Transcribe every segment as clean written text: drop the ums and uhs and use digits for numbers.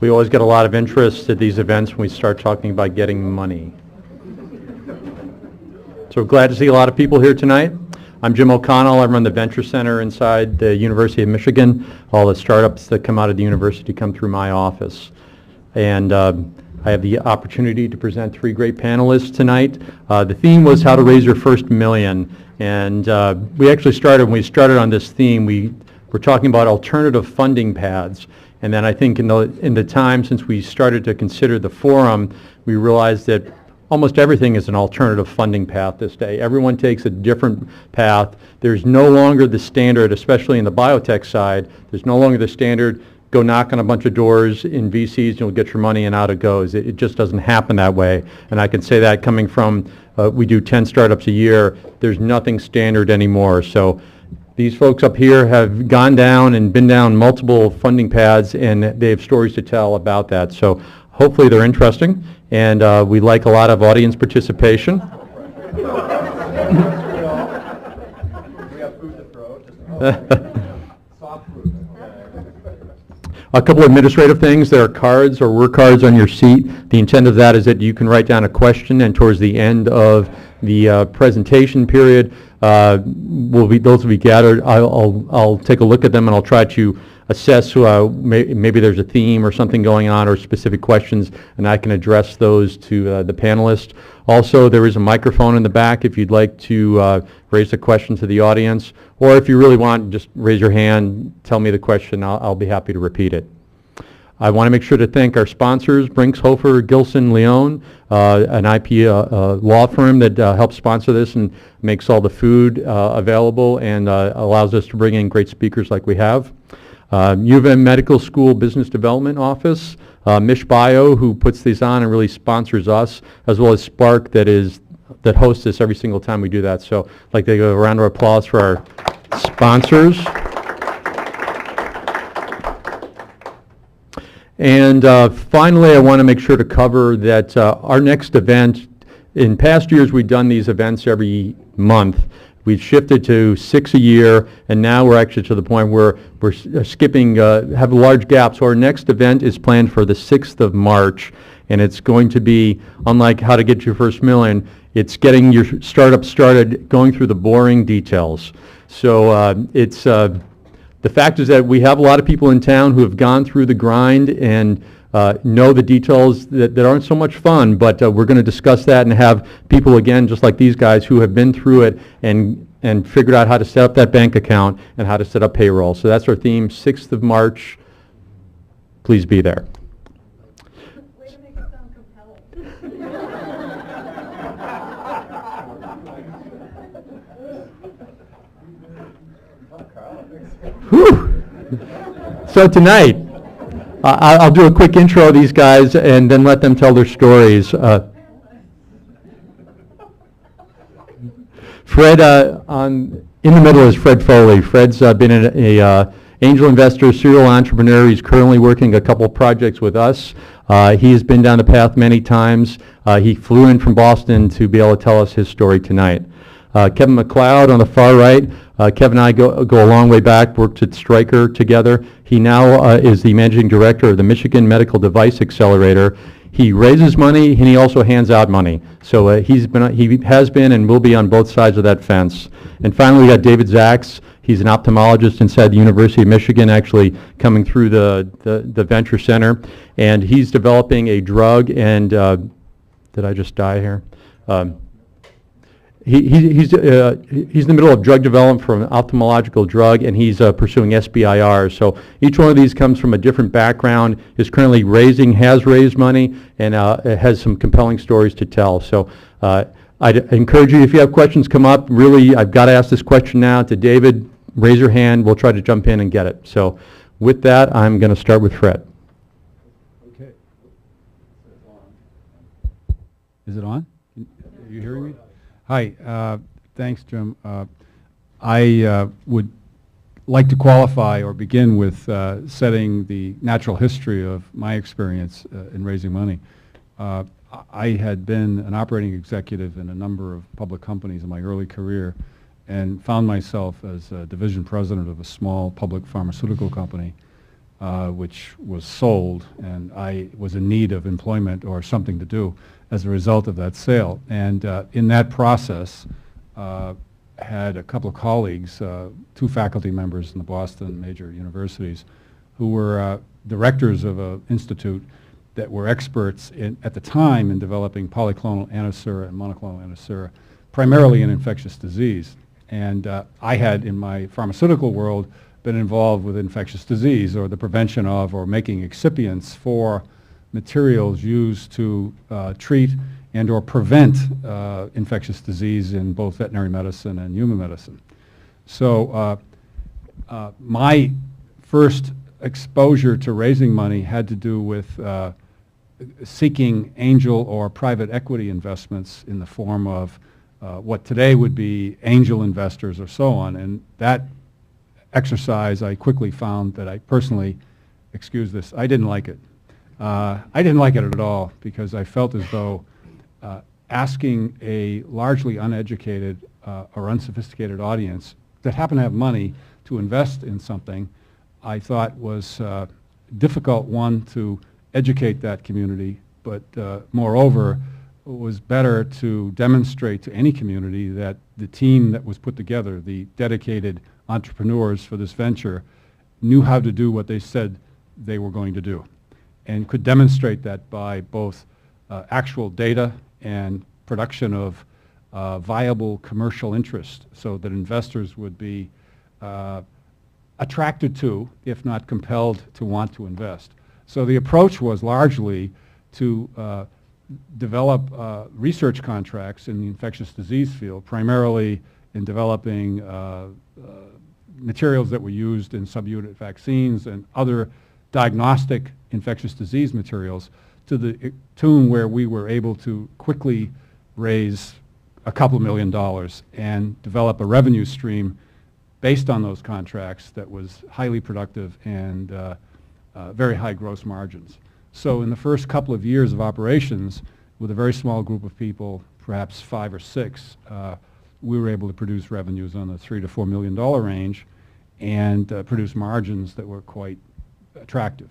We always get a lot of interest at these events when we start talking about getting money. So glad to see a lot of people here tonight. I'm Jim O'Connell. I run the Venture Center inside the University of Michigan. All the startups that come out of the university come through my office. And I have the opportunity to present three great panelists tonight. The theme was how to raise your first million. And we actually started, when we started on this theme, we were talking about alternative funding paths. And then I think in the time since we started to consider the forum, we realized that almost everything is an alternative funding path this day. Everyone takes a different path. There's no longer the standard, especially in the biotech side, there's no longer the standard, go knock on a bunch of doors in VCs and you'll get your money and out it goes. It just doesn't happen that way. And I can say that coming from, we do 10 startups a year, there's nothing standard anymore. So these folks up here have gone down and been down multiple funding paths, and they have stories to tell about that. So hopefully they're interesting, and we like a lot of audience participation. We have food to throw. Soft food. A couple administrative things. There are cards or work cards on your seat. The intent of that is that you can write down a question, and towards the end of the presentation period, those will be gathered. I'll take a look at them and I'll try to assess maybe there's a theme or something going on or specific questions, and I can address those to the panelists. Also, there is a microphone in the back if you'd like to raise a question to the audience, or if you really want, just raise your hand, tell me the question, I'll be happy to repeat it. I want to make sure to thank our sponsors, Brinks, Hofer, Gilson, Leone, an IP law firm that helps sponsor this and makes all the food available and allows us to bring in great speakers like we have. U of M Medical School Business Development Office, Mish Bio, who puts these on and really sponsors us, as well as Spark that hosts this every single time we do that. So I'd like to give a round of applause for our sponsors. And finally, I want to make sure to cover that our next event, in past years we've done these events every month. We've shifted to 6 a year, and now we're actually to the point where we're skipping, have a large gap. So our next event is planned for the 6th of March, and it's going to be, unlike how to get your first million, it's getting your startup started, going through the boring details. So the fact is that we have a lot of people in town who have gone through the grind and know the details that aren't so much fun, but we're going to discuss that and have people, again, just like these guys, who have been through it and figured out how to set up that bank account and how to set up payroll. So that's our theme, 6th of March. Please be there. Way to make it sound compelling. Whew. So tonight, I'll do a quick intro of these guys and then let them tell their stories. Fred, in the middle is Fred Foley. Fred's been an angel investor, serial entrepreneur. He's currently working a couple projects with us. He's been down the path many times. He flew in from Boston to be able to tell us his story tonight. Kevin McLeod on the far right. Kevin and I go a long way back, worked at Stryker together. He now is the managing director of the Michigan Medical Device Accelerator. He raises money and he also hands out money. So he has been and will be on both sides of that fence. And finally, we got David Zaks. He's an ophthalmologist inside the University of Michigan, actually coming through the Venture Center. And he's developing a drug and, did I just die here? He's in the middle of drug development for an ophthalmological drug, and he's pursuing SBIR. So each one of these comes from a different background, is currently has raised money, and has some compelling stories to tell. So I'd encourage you, if you have questions come up, really, I've got to ask this question now to David. Raise your hand. We'll try to jump in and get it. So with that, I'm going to start with Fred. Okay. Is it on? Are you hearing me? Hi, thanks, Jim. I would like to qualify or begin with setting the natural history of my experience in raising money. I had been an operating executive in a number of public companies in my early career and found myself as a division president of a small public pharmaceutical company which was sold, and I was in need of employment or something to do as a result of that sale. And in that process, had a couple of colleagues, two faculty members in the Boston major universities, who were directors of an institute that were experts at the time in developing polyclonal anisura and monoclonal anisura, primarily in infectious disease. And I had, in my pharmaceutical world, been involved with infectious disease or the prevention of or making excipients for materials used to treat and or prevent infectious disease in both veterinary medicine and human medicine. So my first exposure to raising money had to do with seeking angel or private equity investments in the form of what today would be angel investors or so on. And that exercise, I quickly found that I personally, excuse this, I didn't like it. I didn't like it at all because I felt as though asking a largely uneducated or unsophisticated audience that happened to have money to invest in something, I thought was difficult, one, to educate that community, but moreover, it was better to demonstrate to any community that the team that was put together, the dedicated entrepreneurs for this venture, knew how to do what they said they were going to do, and could demonstrate that by both actual data and production of viable commercial interest, so that investors would be attracted to, if not compelled to want to invest. So the approach was largely to develop research contracts in the infectious disease field, primarily in developing materials that were used in subunit vaccines and other diagnostic infectious disease materials, to the tune where we were able to quickly raise a couple $1 million and develop a revenue stream based on those contracts that was highly productive and very high gross margins. So in the first couple of years of operations, with a very small group of people, perhaps 5 or 6, we were able to produce revenues on the $3 to $4 million range and produce margins that were quite attractive.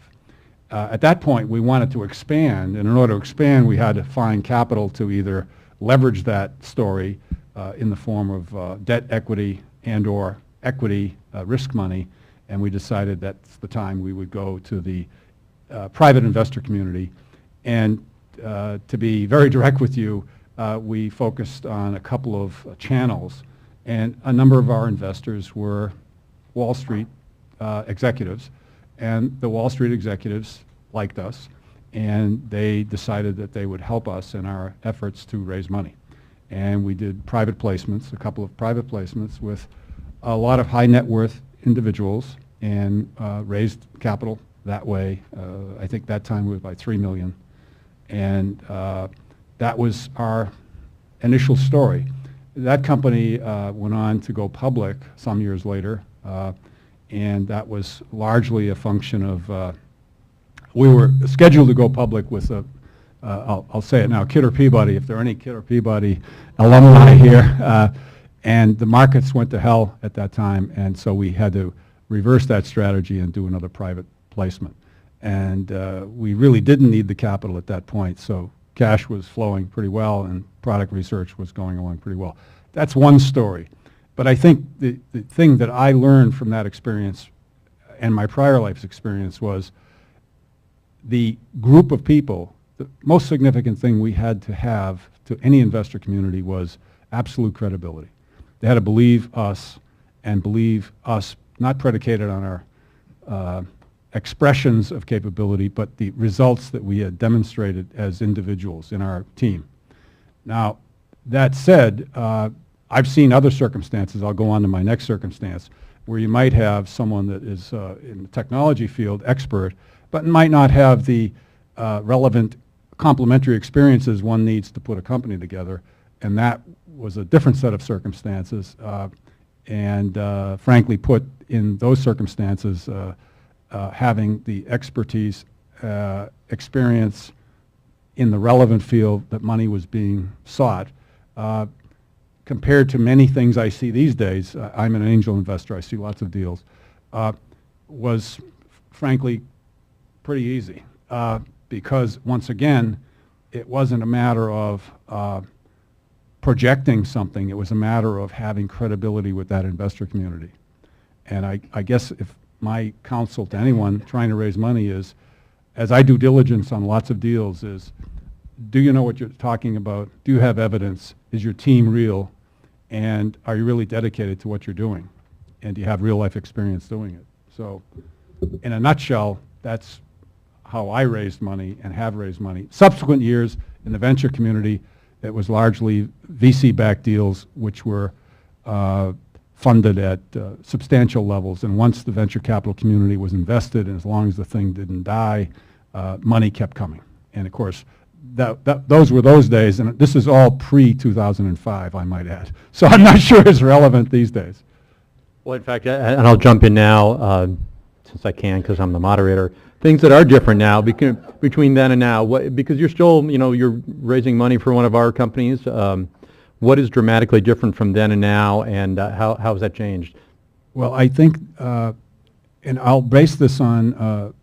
At that point, we wanted to expand, and in order to expand, we had to find capital to either leverage that story in the form of debt equity and or equity risk money, and we decided that's the time we would go to the private investor community. And to be very direct with you, we focused on a couple of channels, and a number of our investors were Wall Street executives, and the Wall Street executives liked us, and they decided that they would help us in our efforts to raise money. And we did private placements, a couple of private placements with a lot of high net worth individuals, and raised capital that way. I think that time we were by $3 million. And that was our initial story. That company went on to go public some years later, and that was largely a function of, we were scheduled to go public with a, I'll say it now, Kidder Peabody, if there are any Kidder Peabody alumni here, and the markets went to hell at that time, and so we had to reverse that strategy and do another private placement. And we really didn't need the capital at that point, so cash was flowing pretty well and product research was going along pretty well. That's one story. But I think the thing that I learned from that experience and my prior life's experience was the group of people. The most significant thing we had to have to any investor community was absolute credibility. They had to believe us, and believe us not predicated on our expressions of capability, but the results that we had demonstrated as individuals in our team. Now, that said, I've seen other circumstances, I'll go on to my next circumstance, where you might have someone that is in the technology field expert, but might not have the relevant complementary experiences one needs to put a company together, and that was a different set of circumstances, and frankly put in those circumstances, having the expertise, experience in the relevant field that money was being sought, compared to many things I see these days, I'm an angel investor, I see lots of deals, was frankly, pretty easy because, once again, it wasn't a matter of projecting something. It was a matter of having credibility with that investor community. And I guess if my counsel to anyone trying to raise money is, as I do diligence on lots of deals, is do you know what you're talking about? Do you have evidence? Is your team real? And are you really dedicated to what you're doing? And do you have real life experience doing it? So in a nutshell, that's how I raised money and have raised money. Subsequent years in the venture community, it was largely VC-backed deals which were funded at substantial levels. And once the venture capital community was invested, and as long as the thing didn't die, money kept coming. And of course, those were those days, and this is all pre-2005, I might add. So I'm not sure it's relevant these days. Well, in fact, and I'll jump in now, since I can, because I'm the moderator. Things that are different now between then and now, because you're still, you're raising money for one of our companies. What is dramatically different from then and now, and how has that changed? Well, I think, and I'll base this on,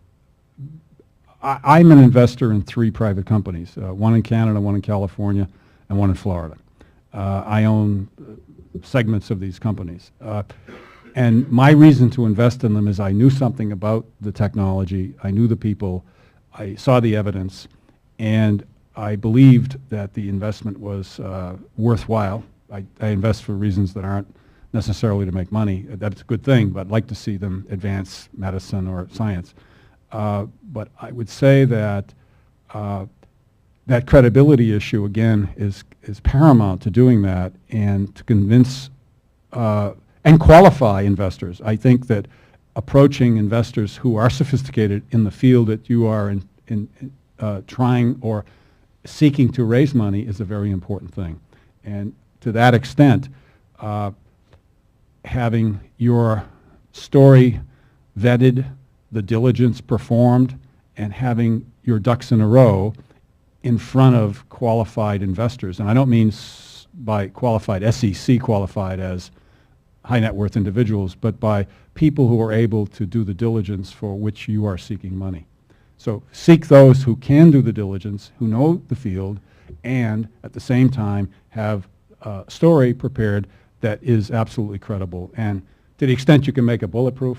I'm an investor in 3 private companies, one in Canada, one in California, and one in Florida. I own segments of these companies. And my reason to invest in them is I knew something about the technology, I knew the people, I saw the evidence, and I believed that the investment was worthwhile. I invest for reasons that aren't necessarily to make money. That's a good thing, but I'd like to see them advance medicine or science. But I would say that that credibility issue, again, is paramount to doing that, and to convince and qualify investors. I think that approaching investors who are sophisticated in the field that you are in trying or seeking to raise money is a very important thing. And to that extent, having your story vetted, the diligence performed, and having your ducks in a row in front of qualified investors. And I don't mean by qualified, SEC qualified as high net worth individuals, but by people who are able to do the diligence for which you are seeking money. So seek those who can do the diligence, who know the field, and at the same time have a story prepared that is absolutely credible. And to the extent you can make it bulletproof,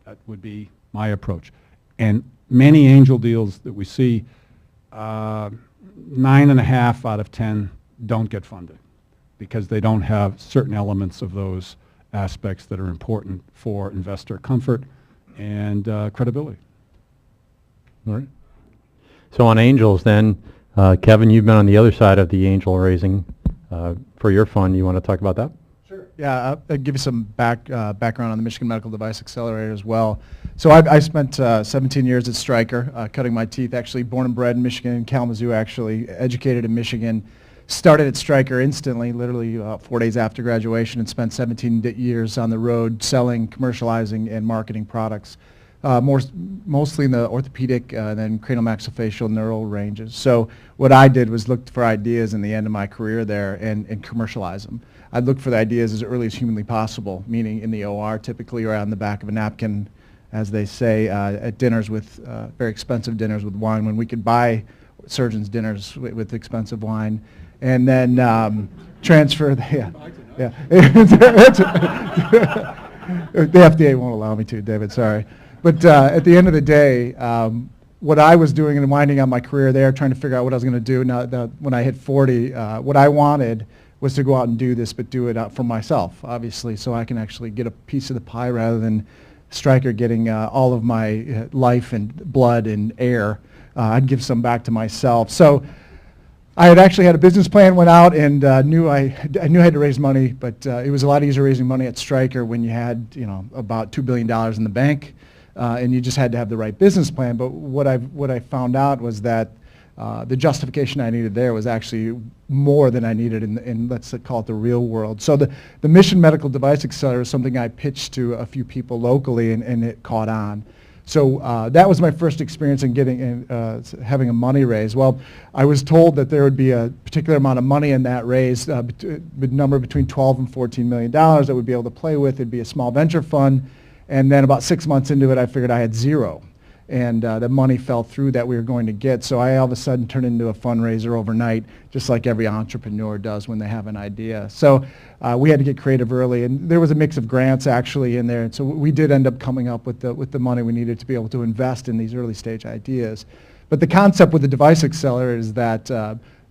that would be my approach. And many angel deals that we see, 9.5 out of 10 don't get funded because they don't have certain elements of those aspects that are important for investor comfort and credibility. All right. So on angels then, Kevin, you've been on the other side of the angel raising for your fund. You want to talk about that? Sure. Yeah, I'll give you some background on the Michigan Medical Device Accelerator as well. So I spent 17 years at Stryker, cutting my teeth, actually born and bred in Michigan, in Kalamazoo actually, educated in Michigan. Started at Stryker instantly, literally 4 days after graduation, and spent 17 years on the road selling, commercializing, and marketing products, mostly in the orthopedic and then craniomaxillofacial neural ranges. So what I did was look for ideas in the end of my career there and commercialize them. I'd look for the ideas as early as humanly possible, meaning in the OR typically, or on the back of a napkin, as they say, at dinners with, very expensive dinners with wine, when we could buy surgeons' dinners with expensive wine. And then transfer the, yeah. The FDA won't allow me to, David, sorry. But at the end of the day, what I was doing and winding up my career there, trying to figure out what I was going to do now when I hit 40, what I wanted was to go out and do this, but do it out for myself, obviously, so I can actually get a piece of the pie rather than Stryker getting all of my life and blood and air. I'd give some back to myself. So I had actually had a business plan, went out and knew I had to raise money, but it was a lot easier raising money at Stryker when you had about $2 billion in the bank, and you just had to have the right business plan. But what I found out was that the justification I needed there was actually more than I needed in let's call it the real world. So the Mission Medical Device Accelerator is something I pitched to a few people locally, and it caught on. So that was my first experience in having a money raise. Well, I was told that there would be a particular amount of money in that raise, number between $12 and $14 million that we'd be able to play with. It'd be a small venture fund, And then about 6 months into it, I figured I had zero. And the money fell through that we were going to get. So I all of a sudden turned into a fundraiser overnight, just like every entrepreneur does when they have an idea. So we had to get creative early, and there was a mix of grants actually in there. And so we did end up coming up with the money we needed to be able to invest in these early stage ideas. But the concept with the device accelerator is that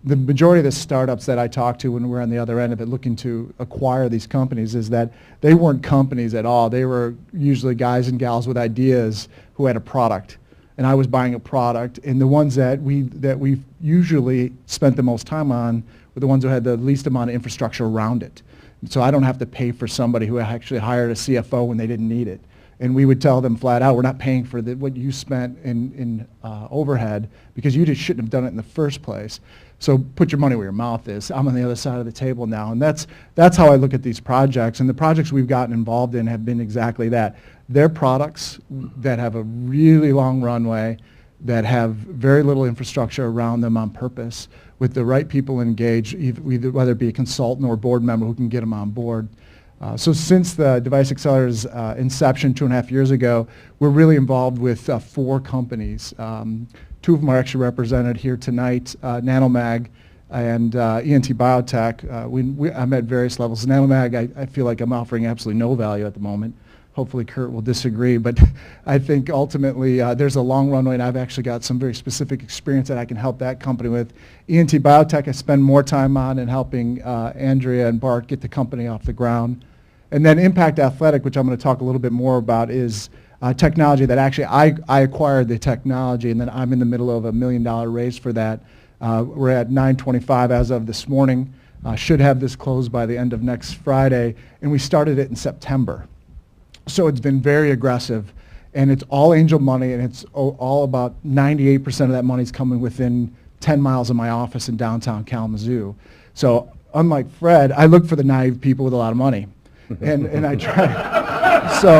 the majority of the startups that I talked to when we were on the other end of it looking to acquire these companies is that they weren't companies at all. They were usually guys and gals with ideas who had a product. And I was buying a product, and the ones that we usually spent the most time on were the ones who had the least amount of infrastructure around it. So I don't have to pay for somebody who actually hired a CFO when they didn't need it. And we would tell them flat out, we're not paying for what you spent in overhead because you just shouldn't have done it in the first place. So put your money where your mouth is. I'm on the other side of the table now. And that's how I look at these projects. And the projects we've gotten involved in have been exactly that. They're products that have a really long runway, that have very little infrastructure around them on purpose, with the right people engaged, either whether it be a consultant or a board member who can get them on board. So since the Device Accelerator's inception 2.5 years ago, we're really involved with 4 companies. 2 of them are actually represented here tonight, Nanomag and ENT Biotech. I'm at various levels. Nanomag, I feel like I'm offering absolutely no value at the moment. Hopefully Kurt will disagree, but I think ultimately there's a long runway, and I've actually got some very specific experience that I can help that company with. ENT Biotech I spend more time on and helping Andrea and Bart get the company off the ground. And then Impact Athletic, which I'm going to talk a little bit more about, is technology that actually I acquired the technology, and then I'm in the middle of a $1 million raise for that. We're at 925 as of this morning. Should have this closed by the end of next Friday, and we started it in September. So it's been very aggressive, and it's all angel money, and it's all about 98% of that money is coming within 10 miles of my office in downtown Kalamazoo. So unlike Fred, I look for the naive people with a lot of money, and I try. So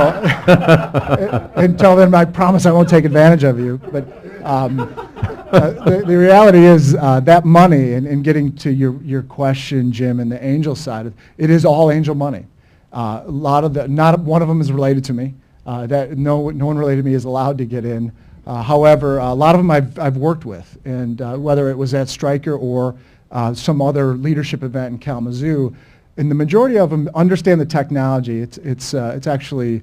and tell them I promise I won't take advantage of you. But the reality is that money, and getting to your question, Jim, and the angel side, it is all angel money. A lot of not one of them is related to me. That no one related to me is allowed to get in. However, a lot of them I've worked with, and whether it was at Stryker or some other leadership event in Kalamazoo, and the majority of them understand the technology. It's actually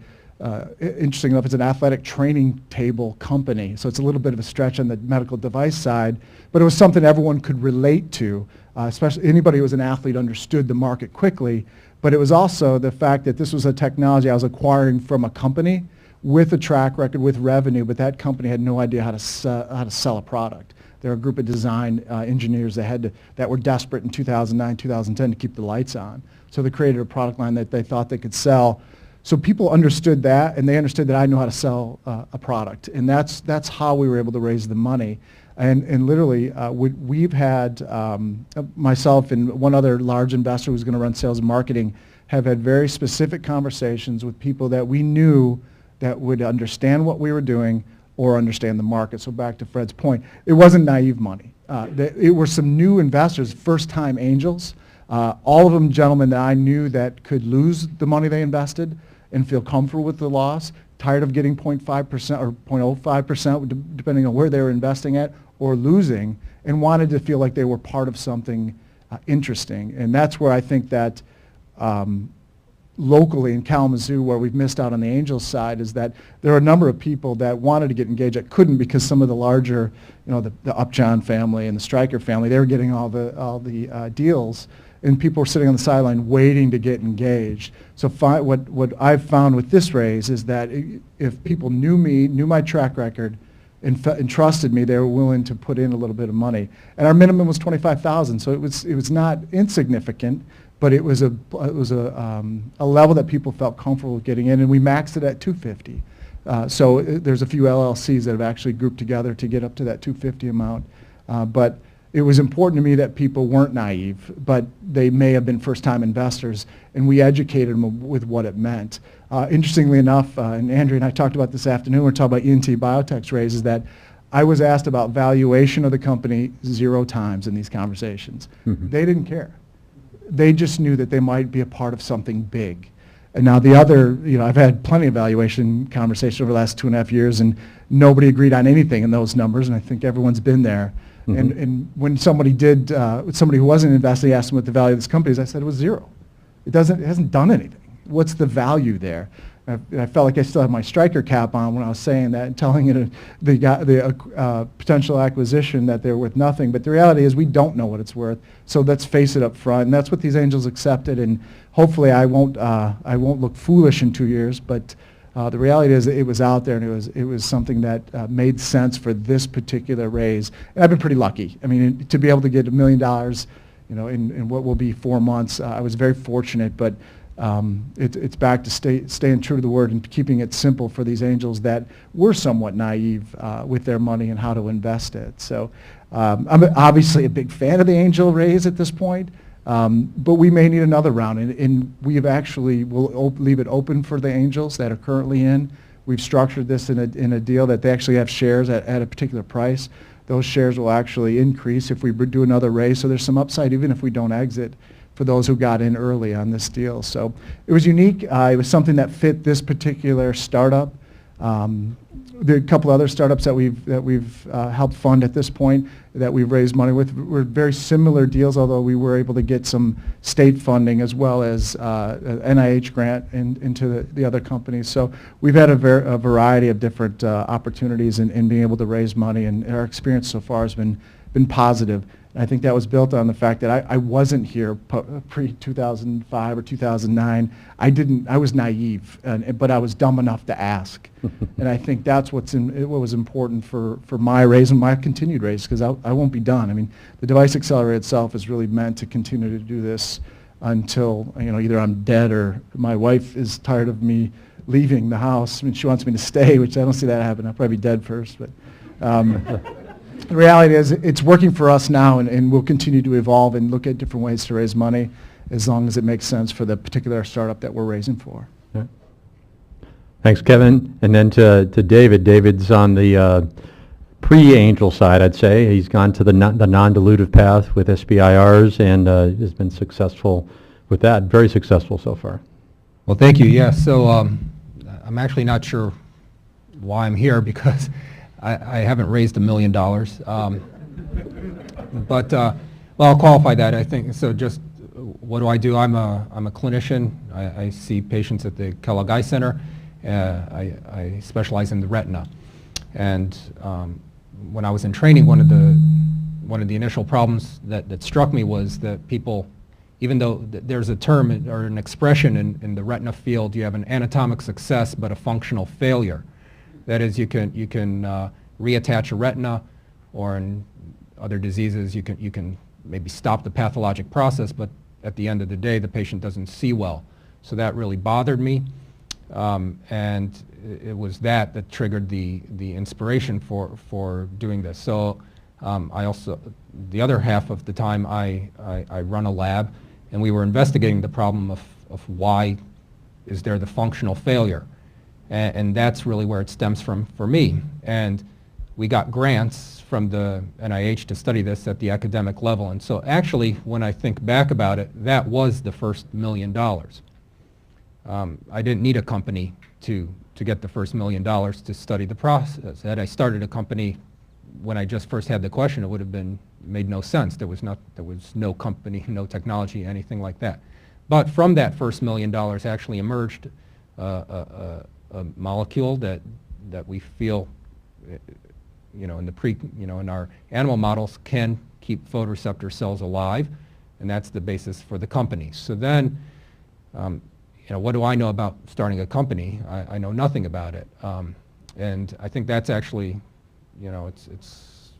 interesting enough. It's an athletic training table company, so it's a little bit of a stretch on the medical device side, but it was something everyone could relate to. Especially anybody who was an athlete understood the market quickly. But it was also the fact that this was a technology I was acquiring from a company with a track record, with revenue, but that company had no idea how to sell a product. There were a group of design engineers that were desperate in 2009, 2010 to keep the lights on. So they created a product line that they thought they could sell. So people understood that, and they understood that I knew how to sell a product. And that's how we were able to raise the money. And literally, we've had, myself and one other large investor who's going to run sales and marketing, have had very specific conversations with people that we knew that would understand what we were doing or understand the market. So back to Fred's point, it wasn't naive money. It were some new investors, first-time angels, all of them gentlemen that I knew that could lose the money they invested and feel comfortable with the loss, tired of getting 0.5% or 0.05%, depending on where they were investing at, or losing, and wanted to feel like they were part of something interesting. And that's where I think that locally in Kalamazoo, where we've missed out on the Angels side, is that there are a number of people that wanted to get engaged that couldn't because some of the larger, the Upjohn family and the Stryker family, they were getting all the deals, and people were sitting on the sideline waiting to get engaged. So what I've found with this raise is that if people knew me, knew my track record, and trusted me, they were willing to put in a little bit of money. And our minimum was $25,000, so it was not insignificant, but it was a level that people felt comfortable with getting in, and we maxed it at $250. So there's a few LLCs that have actually grouped together to get up to that $250 amount. But it was important to me that people weren't naive, but they may have been first-time investors, and we educated them with what it meant. Interestingly enough, and Andrea and I talked about this afternoon, we're talking about ENT Biotech's raise, is that I was asked about valuation of the company 0 times in these conversations. Mm-hmm. They didn't care. They just knew that they might be a part of something big. And now the other, I've had plenty of valuation conversations over the last 2.5 years, and nobody agreed on anything in those numbers, and I think everyone's been there. And when somebody who wasn't investing asked me what the value of this company is, I said it was zero. It hasn't done anything. What's the value there? I felt like I still had my striker cap on when I was saying that and telling it the potential acquisition that they're worth nothing. But the reality is we don't know what it's worth. So let's face it up front. And that's what these angels accepted. And hopefully I won't look foolish in 2 years. But the reality is it was out there, and it was something that made sense for this particular raise. And I've been pretty lucky. I mean, to be able to get $1 million, in what will be 4 months, I was very fortunate. But it's back to staying true to the word and keeping it simple for these angels that were somewhat naive with their money and how to invest it. So I'm obviously a big fan of the angel raise at this point, but we may need another round. And we have actually, we'll leave it open for the angels that are currently in. We've structured this in a deal that they actually have shares at a particular price. Those shares will actually increase if we do another raise. So there's some upside even if we don't exit, for those who got in early on this deal. So it was unique. It was something that fit this particular startup. There are a couple other startups that we've helped fund at this point that we've raised money with. Were very similar deals, although we were able to get some state funding as well as an NIH grant into the other companies. So we've had a variety of different opportunities in being able to raise money, and our experience so far has been positive. I think that was built on the fact that I wasn't here pre-2005 or 2009. I was naive, but I was dumb enough to ask. And I think that's what was important for my raise and my continued raise, because I won't be done. I mean, the Device Accelerator itself is really meant to continue to do this until, either I'm dead or my wife is tired of me leaving the house. I mean, she wants me to stay, which I don't see that happen. I'll probably be dead first. But the reality is it's working for us now, and we'll continue to evolve and look at different ways to raise money as long as it makes sense for the particular startup that we're raising for. Okay. Thanks, Kevin. And then to David. David's on the pre-angel side, I'd say. He's gone to the non-dilutive path with SBIRs and has been successful with that, very successful so far. Well, thank you. Yeah, so I'm actually not sure why I'm here, because I haven't raised $1 million. But well, I'll qualify that, I think. So just what do? I'm a clinician. I see patients at the Kellogg Eye Center. I specialize in the retina. And when I was in training, one of the initial problems that struck me was that people, even though there's a term or an expression in the retina field, you have an anatomic success but a functional failure. That is, you can reattach a retina, or in other diseases you can maybe stop the pathologic process, but at the end of the day the patient doesn't see well. So that really bothered me, and it was that triggered the inspiration for doing this. So I also, the other half of the time I run a lab, and we were investigating the problem of why is there the functional failure. And that's really where it stems from for me. And we got grants from the NIH to study this at the academic level. And so actually, when I think back about it, that was the first $1 million. I didn't need a company to get the first $1 million to study the process. Had I started a company when I just first had the question, it would have made no sense. There was no company, no technology, anything like that. But from that first $1 million actually emerged a molecule that we feel, in our animal models can keep photoreceptor cells alive, and that's the basis for the company. So then, what do I know about starting a company? I know nothing about it, and I think that's actually, it's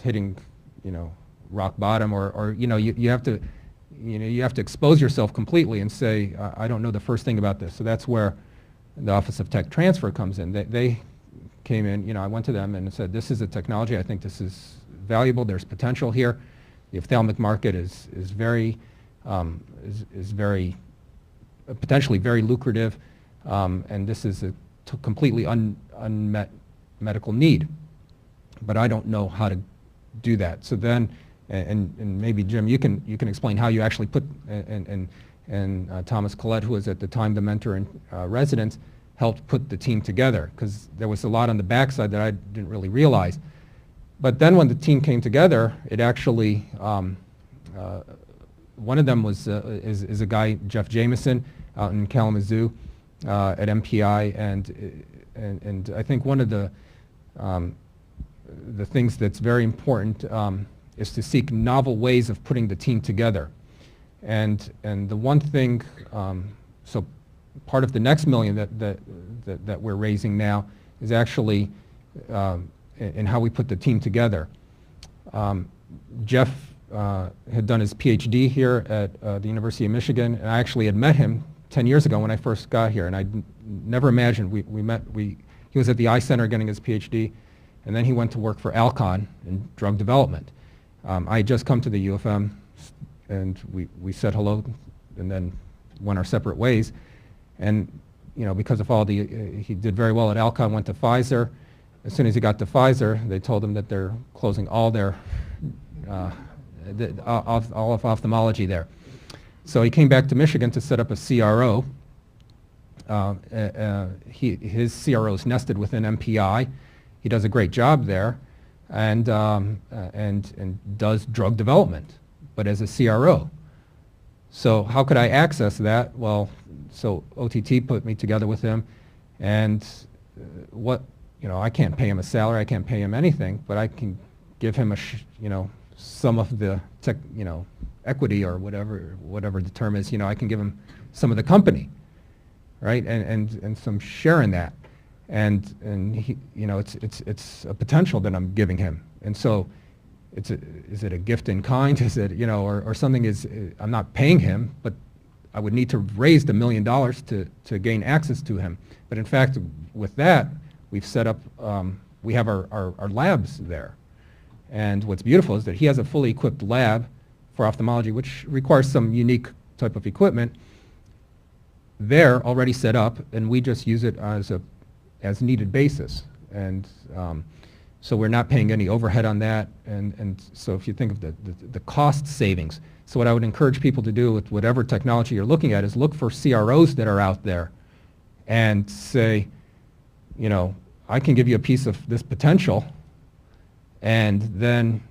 hitting, rock bottom, or you have to, you have to expose yourself completely and say, I don't know the first thing about this. So that's where the Office of Tech Transfer comes in. They came in, I went to them and said, this is a technology, I think this is valuable, there's potential here. The ophthalmic market is very, potentially very lucrative, and this is a completely unmet medical need. But I don't know how to do that. So then, and maybe Jim, you can explain how you actually put and and Thomas Collette, who was at the time the mentor in residence, helped put the team together, because there was a lot on the backside that I didn't really realize. But then when the team came together, it actually, one of them was is a guy, Jeff Jameson, out in Kalamazoo at MPI, and I think one of the things that's very important is to seek novel ways of putting the team together. And the one thing, so part of the next $1 million that we're raising now is actually in how we put the team together. Jeff had done his PhD here at the University of Michigan, and I actually had met him 10 years ago when I first got here, and I never imagined we met. He was at the Eye Center getting his PhD, and then he went to work for Alcon in drug development. I had just come to the U of M, and we said hello, and then went our separate ways. And because of all he did very well at Alcon, went to Pfizer. As soon as he got to Pfizer, they told him that they're closing all their all of ophthalmology there. So he came back to Michigan to set up a CRO. His CRO is nested within MPI. He does a great job there, and does drug development, but as a CRO. So how could I access that? Well, so OTT put me together with him, and I can't pay him a salary, I can't pay him anything, but I can give him some of the equity or whatever the term is. I can give him some of the company, right, and some share in that, and he, it's a potential that I'm giving him, and so is it a gift in kind? Is it or something? I'm not paying him, but I would need to raise the $1 million to gain access to him. But in fact, with that, we've set up. We have our labs there, and what's beautiful is that he has a fully equipped lab for ophthalmology, which requires some unique type of equipment. They're already set up, and we just use it as needed basis, and so we're not paying any overhead on that, and so if you think of the cost savings, so what I would encourage people to do with whatever technology you're looking at is look for CROs that are out there, and say, I can give you a piece of this potential, and then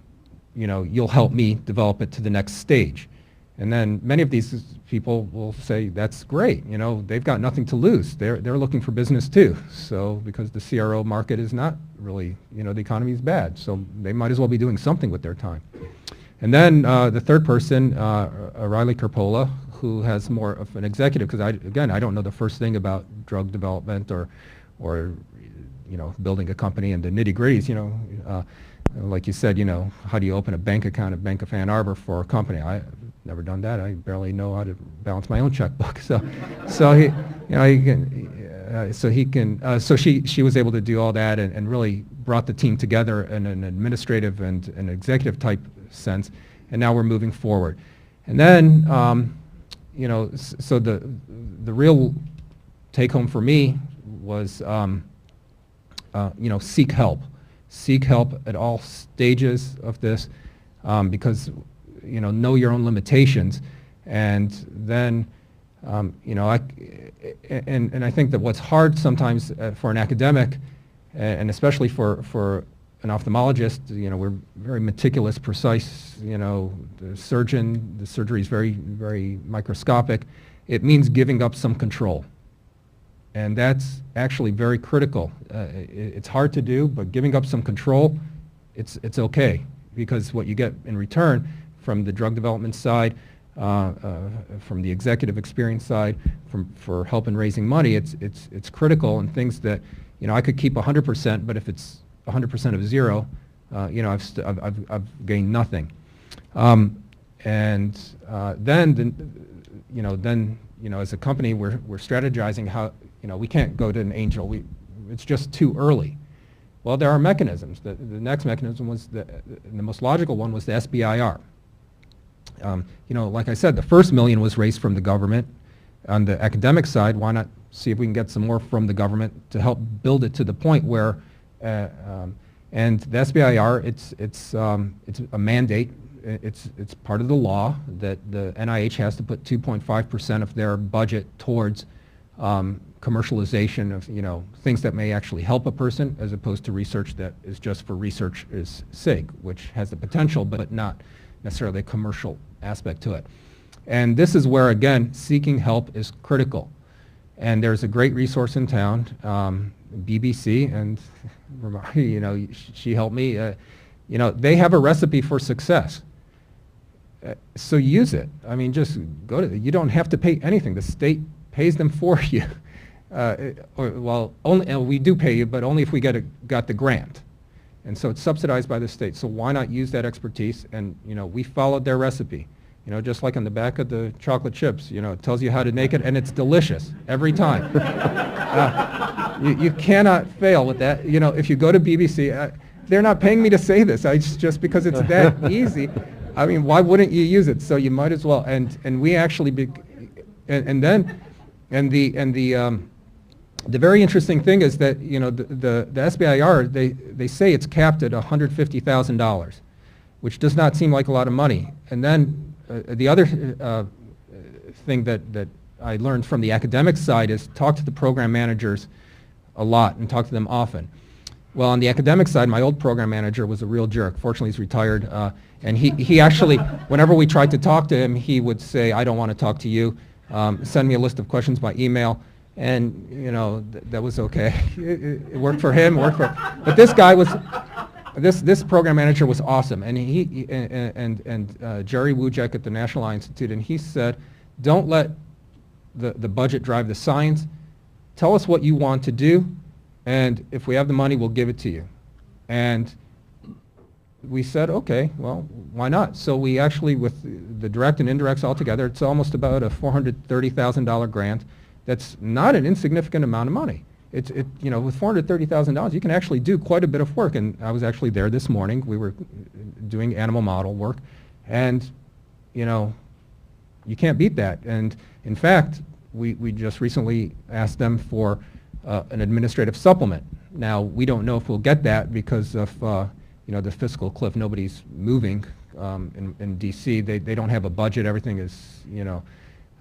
you'll help me develop it to the next stage. And then many of these people will say, that's great, they've got nothing to lose. They're looking for business too. So because the CRO market is not really, the economy is bad. So they might as well be doing something with their time. And then the third person, Riley Kerpola, who has more of an executive, because I don't know the first thing about drug development or building a company and the nitty-gritties, like you said, how do you open a bank account at Bank of Ann Arbor for a company? I've never done that. I barely know how to balance my own checkbook. So she was able to do all that and really brought the team together in an administrative and an executive type sense. And now we're moving forward. And then, so the real take home for me was, seek help. Seek help at all stages of this, because know your own limitations, and then I think that what's hard sometimes for an academic, and especially for an ophthalmologist, we're very meticulous, precise. The surgery is very, very microscopic. It means giving up some control. And that's actually very critical. It's hard to do, but giving up some control, it's okay, because what you get in return from the drug development side, from the executive experience side, for help in raising money, it's critical, and things that I could keep 100%, but if it's 100% of zero, I've gained nothing. Then as a company, we're strategizing how. We can't go to an angel. It's just too early. Well, there are mechanisms. The next mechanism was the most logical one was the SBIR. Like I said, the first $1 million was raised from the government. On the academic side, why not see if we can get some more from the government to help build it to the point where, and the SBIR, it's a mandate. it's part of the law that the NIH has to put 2.5% of their budget towards commercialization of, you know, things that may actually help a person, as opposed to research that is just for research's sake, which has the potential but not necessarily a commercial aspect to it. And this is where, again, seeking help is critical. And there's a great resource in town, BBC, and you know, she helped me. You know, they have a recipe for success. So use it. I mean, just go to it. You don't have to pay anything. The state pays them for you. Well, only we do pay you, but only if we got the grant. And so it's subsidized by the state. So why not use that expertise? And you know, we followed their recipe. You know, just like on the back of the chocolate chips, you know, it tells you how to make it, and it's delicious every time. You cannot fail with that. You know, if you go to BBC, they're not paying me to say this. Just because it's that easy. I mean, why wouldn't you use it? So you might as well. And we actually, the very interesting thing is that, you know, the SBIR, they say it's capped at $150,000, which does not seem like a lot of money. And then the other thing that I learned from the academic side is talk to the program managers a lot and talk to them often. Well, on the academic side, my old program manager was a real jerk. Fortunately, he's retired. And he actually, whenever we tried to talk to him, he would say, I don't want to talk to you. Send me a list of questions by email. And, you know, that was okay. It worked for him, but this guy was, this program manager was awesome. And Jerry Wujek at the National Eye Institute, and he said, don't let the budget drive the science. Tell us what you want to do, and if we have the money, we'll give it to you. And we said, okay, well, why not? So we actually, with the direct and indirects all together, it's almost about a $430,000 grant. That's not an insignificant amount of money. You know, with $430,000, you can actually do quite a bit of work. And I was actually there this morning. We were doing animal model work, and you know, you can't beat that. And in fact, we just recently asked them for an administrative supplement. Now, we don't know if we'll get that because of you know, the fiscal cliff. Nobody's moving in DC. They don't have a budget. Everything is, you know,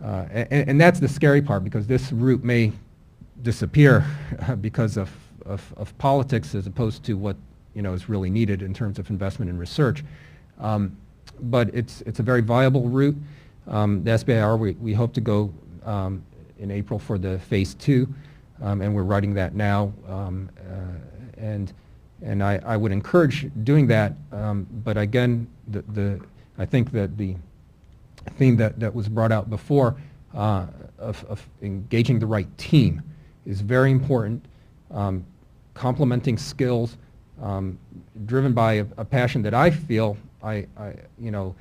and that's the scary part, because this route may disappear because of politics, as opposed to what, you know, is really needed in terms of investment in research. But it's a very viable route. The SBIR, we hope to go in April for the phase 2, and we're writing that now. And I would encourage doing that. But again, I think that the theme that was brought out before of engaging the right team is very important. Complementing skills, driven by a passion that I feel. You know,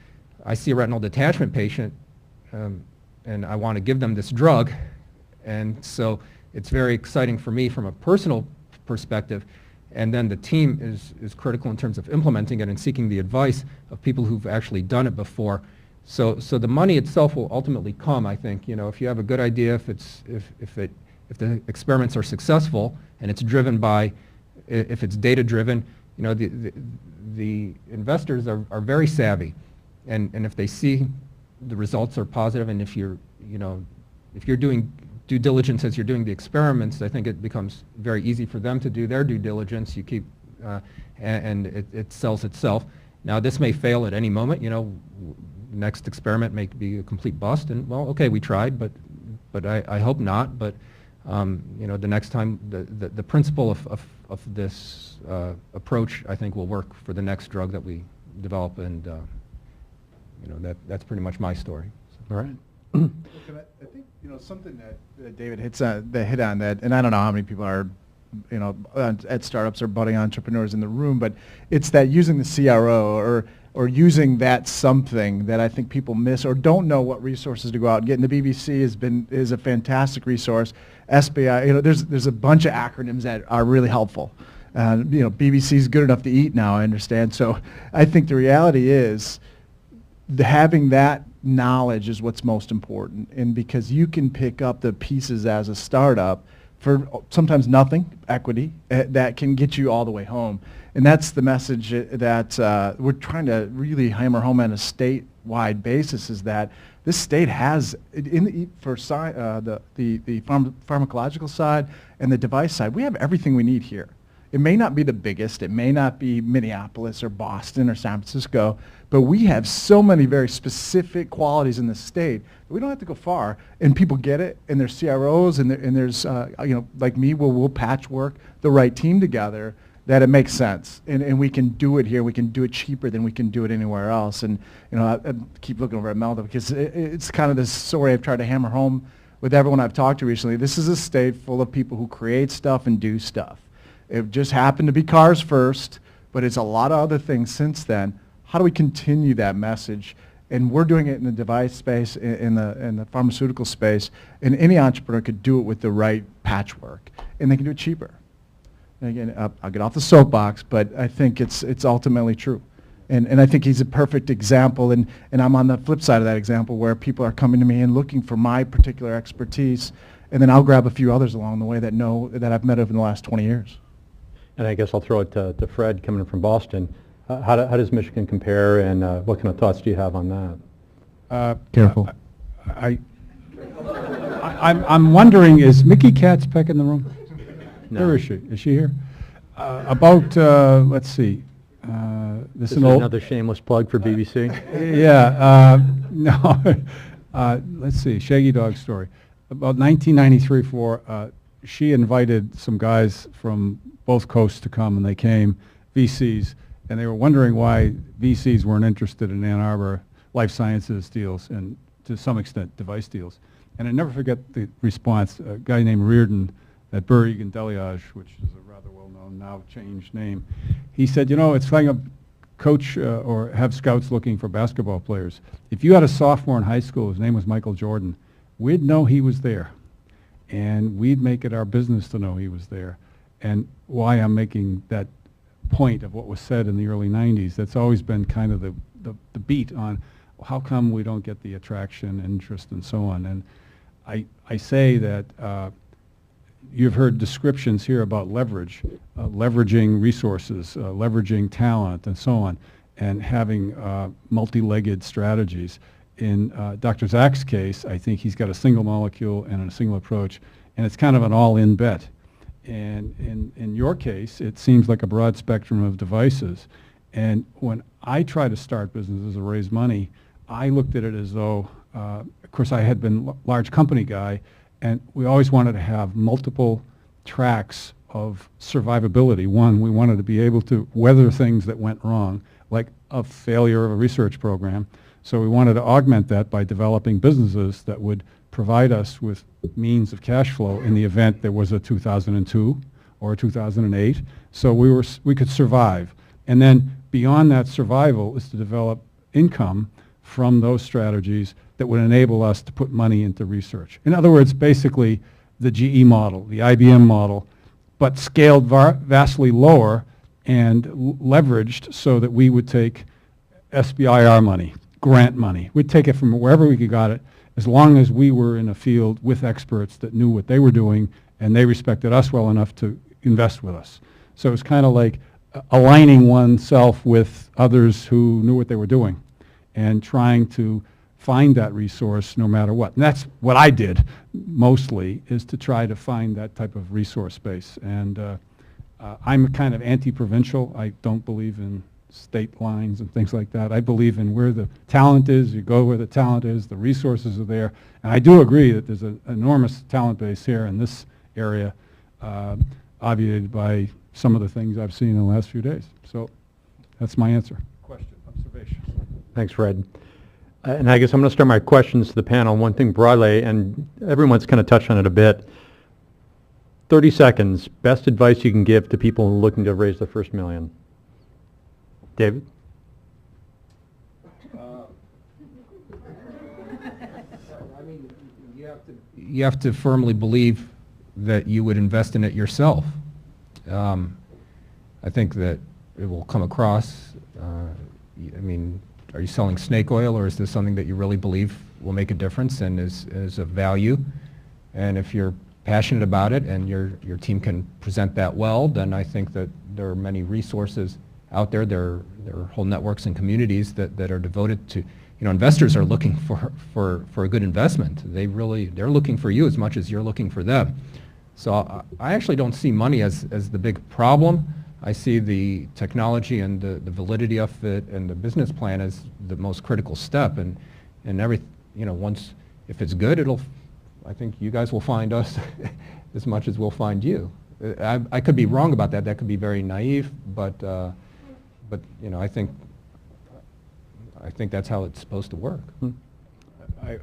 I see a retinal detachment patient, and I want to give them this drug, and so it's very exciting for me from a personal perspective. And then the team is critical in terms of implementing it and seeking the advice of people who've actually done it before. So the money itself will ultimately come, I think. You know, if you have a good idea, if the experiments are successful and it's driven by, if it's data driven, you know, the investors are very savvy, and if they see the results are positive, and if you're doing due diligence as you're doing the experiments, I think it becomes very easy for them to do their due diligence. You keep, and it sells itself. Now, this may fail at any moment. You know, next experiment may be a complete bust, and well, okay, we tried, but I hope not. But you know, the next time, the principle of this approach, I think, will work for the next drug that we develop, and you know, that's pretty much my story. All right. I think, you know, something that David hit on that, and I don't know how many people are, you know, at startups or budding entrepreneurs in the room, but it's that using the CRO or using that something that I think people miss or don't know what resources to go out and get. And the BBC is a fantastic resource. SBI, you know, there's a bunch of acronyms that are really helpful. You know, BBC is good enough to eat now, I understand. So I think the reality is having that knowledge is what's most important, and because you can pick up the pieces as a startup for sometimes nothing, equity, that can get you all the way home. And that's the message that we're trying to really hammer home on a statewide basis, is that this state has, for the pharmacological side and the device side, we have everything we need here. It may not be the biggest, it may not be Minneapolis or Boston or San Francisco, but we have so many very specific qualities in the state that we don't have to go far, and people get it, and there's CROs, and there's, like me, we'll patchwork the right team together, that it makes sense, and we can do it here. We can do it cheaper than we can do it anywhere else. And I keep looking over at Melda, because it's kind of this story I've tried to hammer home with everyone I've talked to recently. This is a state full of people who create stuff and do stuff. It just happened to be cars first, but it's a lot of other things since then. How do we continue that message? And we're doing it in the device space, in the pharmaceutical space, and any entrepreneur could do it with the right patchwork, and they can do it cheaper. And again, I'll get off the soapbox, but I think it's ultimately true. And I think he's a perfect example, and I'm on the flip side of that example, where people are coming to me and looking for my particular expertise, and then I'll grab a few others along the way that I've met over the last 20 years. And I guess I'll throw it to Fred, coming in from Boston. How does Michigan compare, and what kind of thoughts do you have on that? Careful. I'm wondering, is Mickey Katzpeck in the room? No. Where is she? Is she here? Let's see. This Is is an there old. another shameless plug for BBC? Yeah. No. Let's see. Shaggy Dog story. About 1993-4, she invited some guys from both coasts to come, and they came, VCs, and they were wondering why VCs weren't interested in Ann Arbor life sciences deals and, to some extent, device deals. And I never forget the response. A guy named Reardon at Burrig and Deliage, which is a rather well-known, now changed name, he said, it's like a coach or have scouts looking for basketball players. If you had a sophomore in high school, his name was Michael Jordan, we'd know he was there, and we'd make it our business to know he was there. And why I'm making that point of what was said in the early 90s, that's always been kind of the beat on how come we don't get the attraction, interest, and so on. And I say that you've heard descriptions here about leverage, leveraging resources, leveraging talent, and so on, and having multi-legged strategies. In Dr. Zach's case, I think he's got a single molecule and a single approach, and it's kind of an all-in bet. And in your case, it seems like a broad spectrum of devices. And when I try to start businesses or raise money, I looked at it as though, of course, I had been large company guy, and we always wanted to have multiple tracks of survivability. One, we wanted to be able to weather things that went wrong, like a failure of a research program. So we wanted to augment that by developing businesses that would provide us with means of cash flow in the event there was a 2002 or a 2008. So we could survive. And then beyond that survival is to develop income from those strategies that would enable us to put money into research. In other words, basically the GE model, the IBM model, but scaled vastly lower and leveraged so that we would take SBIR money, grant money. We'd take it from wherever we could get it, as long as we were in a field with experts that knew what they were doing and they respected us well enough to invest with us. So it's kind of like aligning oneself with others who knew what they were doing and trying to find that resource no matter what. And that's what I did mostly, is to try to find that type of resource base. And I'm kind of anti-provincial. I don't believe in state lines and things like that. I believe in where the talent is, you go where the talent is, the resources are there. And I do agree that there's an enormous talent base here in this area, obviated by some of the things I've seen in the last few days. So that's my answer. Question, observation. Thanks, Fred. And I guess I'm going to start my questions to the panel. One thing broadly, and everyone's kind of touched on it a bit. 30 seconds, best advice you can give to people looking to raise their first $1 million. David? I mean, you have to firmly believe that you would invest in it yourself. I think that it will come across. I mean, are you selling snake oil, or is this something that you really believe will make a difference and is of value? And if you're passionate about it and your team can present that well, then I think that there are many resources out there. There are whole networks and communities that are devoted to, investors are looking for a good investment. They're looking for you as much as you're looking for them. So I actually don't see money as the big problem. I see the technology and the validity of it and the business plan as the most critical step. And once, if it's good, I think you guys will find us as much as we'll find you. I could be wrong about that. That could be very naive, but I think that's how it's supposed to work.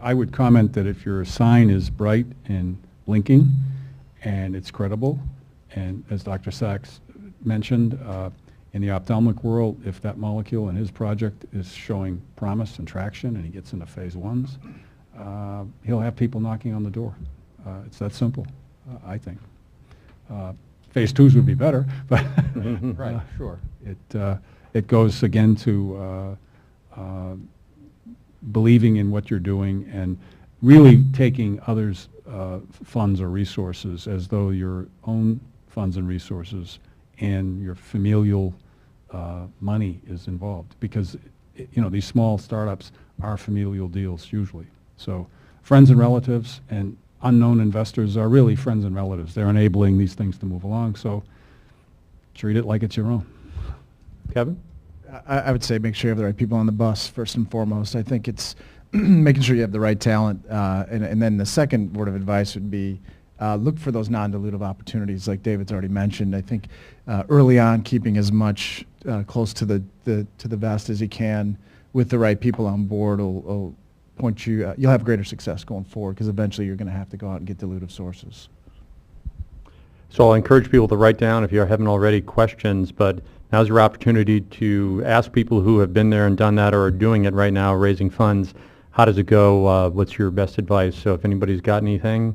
I would comment that if your sign is bright and blinking and it's credible, and as Dr. Sachs mentioned, in the ophthalmic world, if that molecule in his project is showing promise and traction and he gets into phase 1s, he'll have people knocking on the door. It's that simple, I think. Phase 2s would be better, but Right, sure. It goes again to believing in what you're doing and really taking others' funds or resources as though your own funds and resources and your familial money is involved, because these small startups are familial deals usually. So friends and relatives and unknown investors are really friends and relatives. They're enabling these things to move along, so treat it like it's your own. Kevin? I would say make sure you have the right people on the bus first and foremost. I think it's making sure you have the right talent, and then the second word of advice would be look for those non-dilutive opportunities, like David's already mentioned. I think early on, keeping as much close to the vest as you can with the right people on board will point you. You'll have greater success going forward, because eventually you're going to have to go out and get dilutive sources. So I'll encourage people to write down, if you haven't already, questions, but now's your opportunity to ask people who have been there and done that or are doing it right now, raising funds. How does it go? What's your best advice? So if anybody's got anything,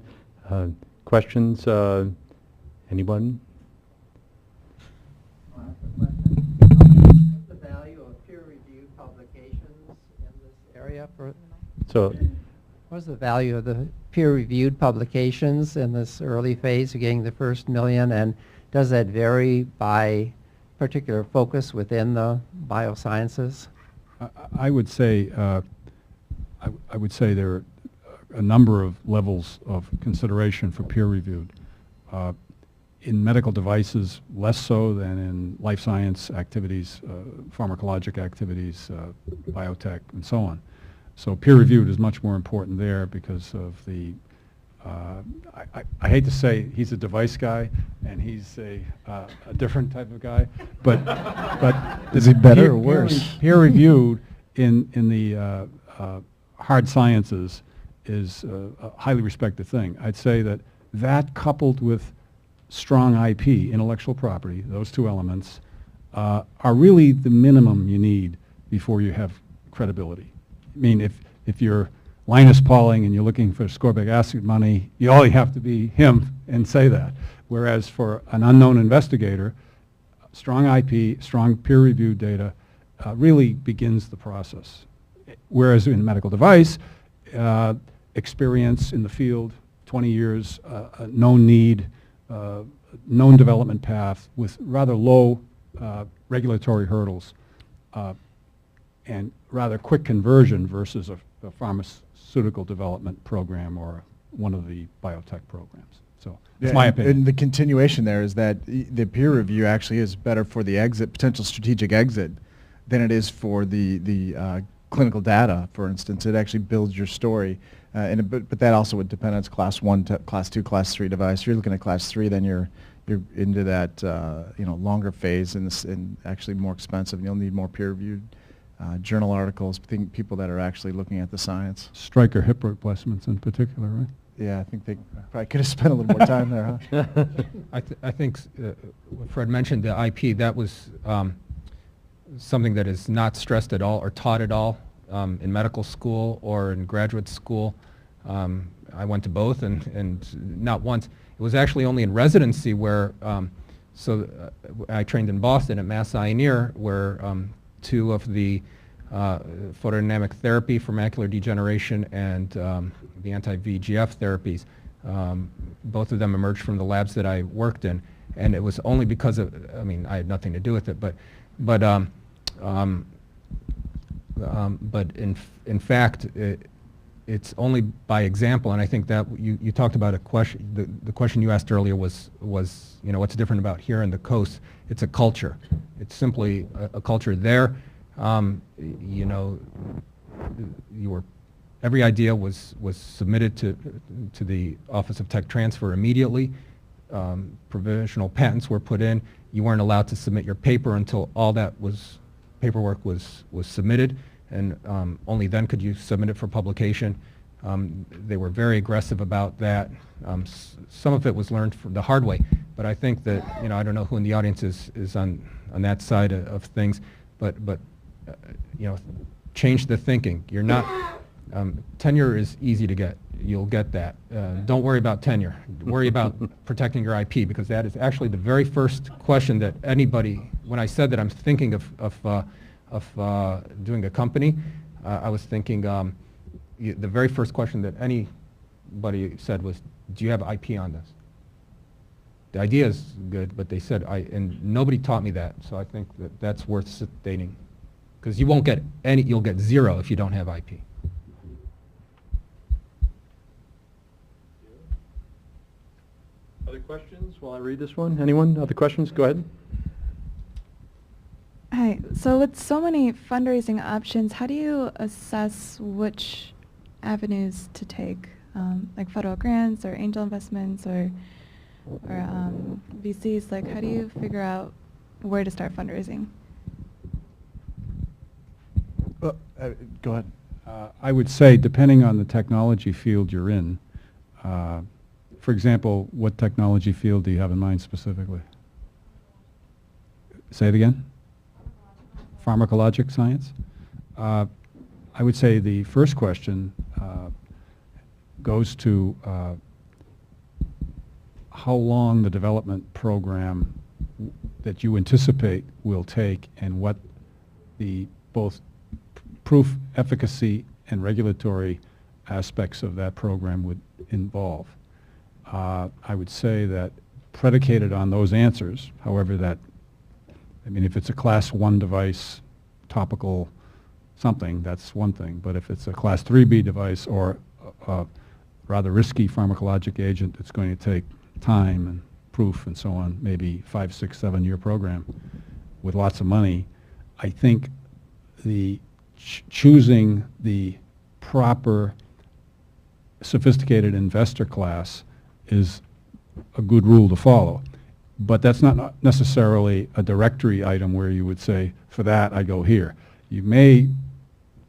questions, anyone? What's the value of peer-reviewed publications in this area? So, What's the value of the peer-reviewed publications in this early phase of getting the first million, and does that vary by particular focus within the biosciences? I would say I would say there are a number of levels of consideration for peer-reviewed. In medical devices, less so than in life science activities, pharmacologic activities, biotech, and so on. So peer-reviewed is much more important there because of the, I hate to say he's a device guy and he's a different type of guy, but Is he better or worse? Peer-reviewed in the hard sciences is a highly respected thing. I'd say that coupled with strong IP, intellectual property, those two elements, are really the minimum you need before you have credibility. I mean, if you're Linus Pauling and you're looking for ascorbic acid money, you only have to be him and say that. Whereas for an unknown investigator, strong IP, strong peer-reviewed data really begins the process. Whereas in medical device, experience in the field, 20 years, known need, known development path with rather low regulatory hurdles, and rather quick conversion versus a pharmaceutical development program or one of the biotech programs. So that's my opinion. And the continuation there is that the peer review actually is better for the exit, potential strategic exit, than it is for the clinical data, for instance. It actually builds your story. But that also would depend on its class 1, class 2, class 3 device. If you're looking at class 3, then you're into that longer phase and actually more expensive. You'll need more peer-reviewed journal articles, people that are actually looking at the science. Stryker hip replacements in particular, right? Yeah, I think they probably could have spent a little more time there, huh? I think what Fred mentioned, the IP, that was something that is not stressed at all or taught at all in medical school or in graduate school. I went to both and not once. It was actually only in residency where, I trained in Boston at Mass Eye and Ear, where two of the photodynamic therapy for macular degeneration and the anti-VEGF therapies, Both of them emerged from the labs that I worked in, and it was only because of, I mean, I had nothing to do with it, but in fact, it's only by example, and I think that you talked about a question, the question you asked earlier was, you know, what's different about here and the coast? It's a culture. It's simply a culture there. You know, every idea was submitted to the Office of Tech Transfer immediately. Provisional patents were put in. You weren't allowed to submit your paper until all that paperwork was submitted, and only then could you submit it for publication. They were very aggressive about that. Some of it was learned from the hard way, but I think that, you know, I don't know who in the audience is on that side of things, but you know, change the thinking. You're not, tenure is easy to get. You'll get that. Don't worry about tenure. Worry about protecting your IP, because that is actually the very first question that anybody, when I said that I'm thinking of doing a company, I was thinking the very first question that anybody said was, do you have IP on this? The idea is good, but they said, and nobody taught me that, so I think that that's worth stating, because you won't get you'll get zero if you don't have IP. Other questions while I read this one? Anyone? Other questions? Go ahead. Hi. So with so many fundraising options, how do you assess which avenues to take, like federal grants or angel investments or VCs? Like, how do you figure out where to start fundraising? Go ahead. I would say, depending on the technology field you're in, for example, what technology field do you have in mind specifically? Say it again? Pharmacologic science? I would say the first question goes to how long the development program that you anticipate will take, and what the both proof, efficacy, and regulatory aspects of that program would involve. I would say that predicated on those answers, however that, I mean, if it's a class 1 device, topical something, that's one thing. But if it's a class 3B device or a rather risky pharmacologic agent, it's going to take time and proof and so on, maybe 5, 6, 7-year program with lots of money. I think the choosing the proper sophisticated investor class is a good rule to follow. But that's not necessarily a directory item where you would say, for that I go here. You may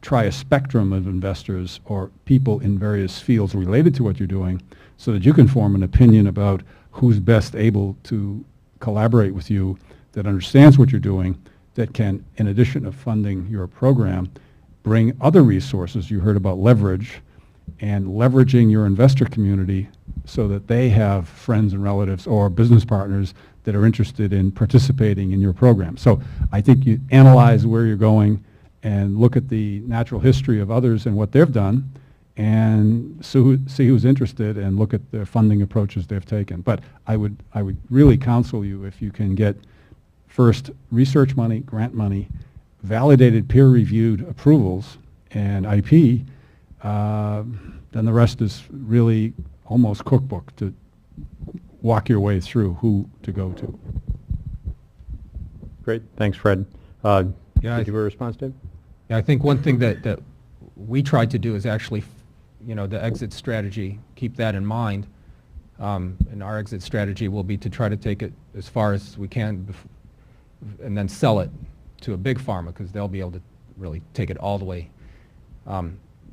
try a spectrum of investors or people in various fields related to what you're doing, so that you can form an opinion about who's best able to collaborate with you, that understands what you're doing, that can, in addition to funding your program, bring other resources. You heard about leverage, and leveraging your investor community so that they have friends and relatives or business partners that are interested in participating in your program. So I think you analyze where you're going and look at the natural history of others and what they've done, and see who's interested, and look at the funding approaches they've taken. But I would really counsel you, if you can get first research money, grant money, validated peer-reviewed approvals, and IP, then the rest is really almost cookbook to walk your way through who to go to. Great. Thanks, Fred. Yeah, Did you have a response, Dave? Yeah, I think one thing that we tried to do is actually, you know, the exit strategy, keep that in mind. And our exit strategy will be to try to take it as far as we can and then sell it to a big pharma, because they'll be able to really take it all the way.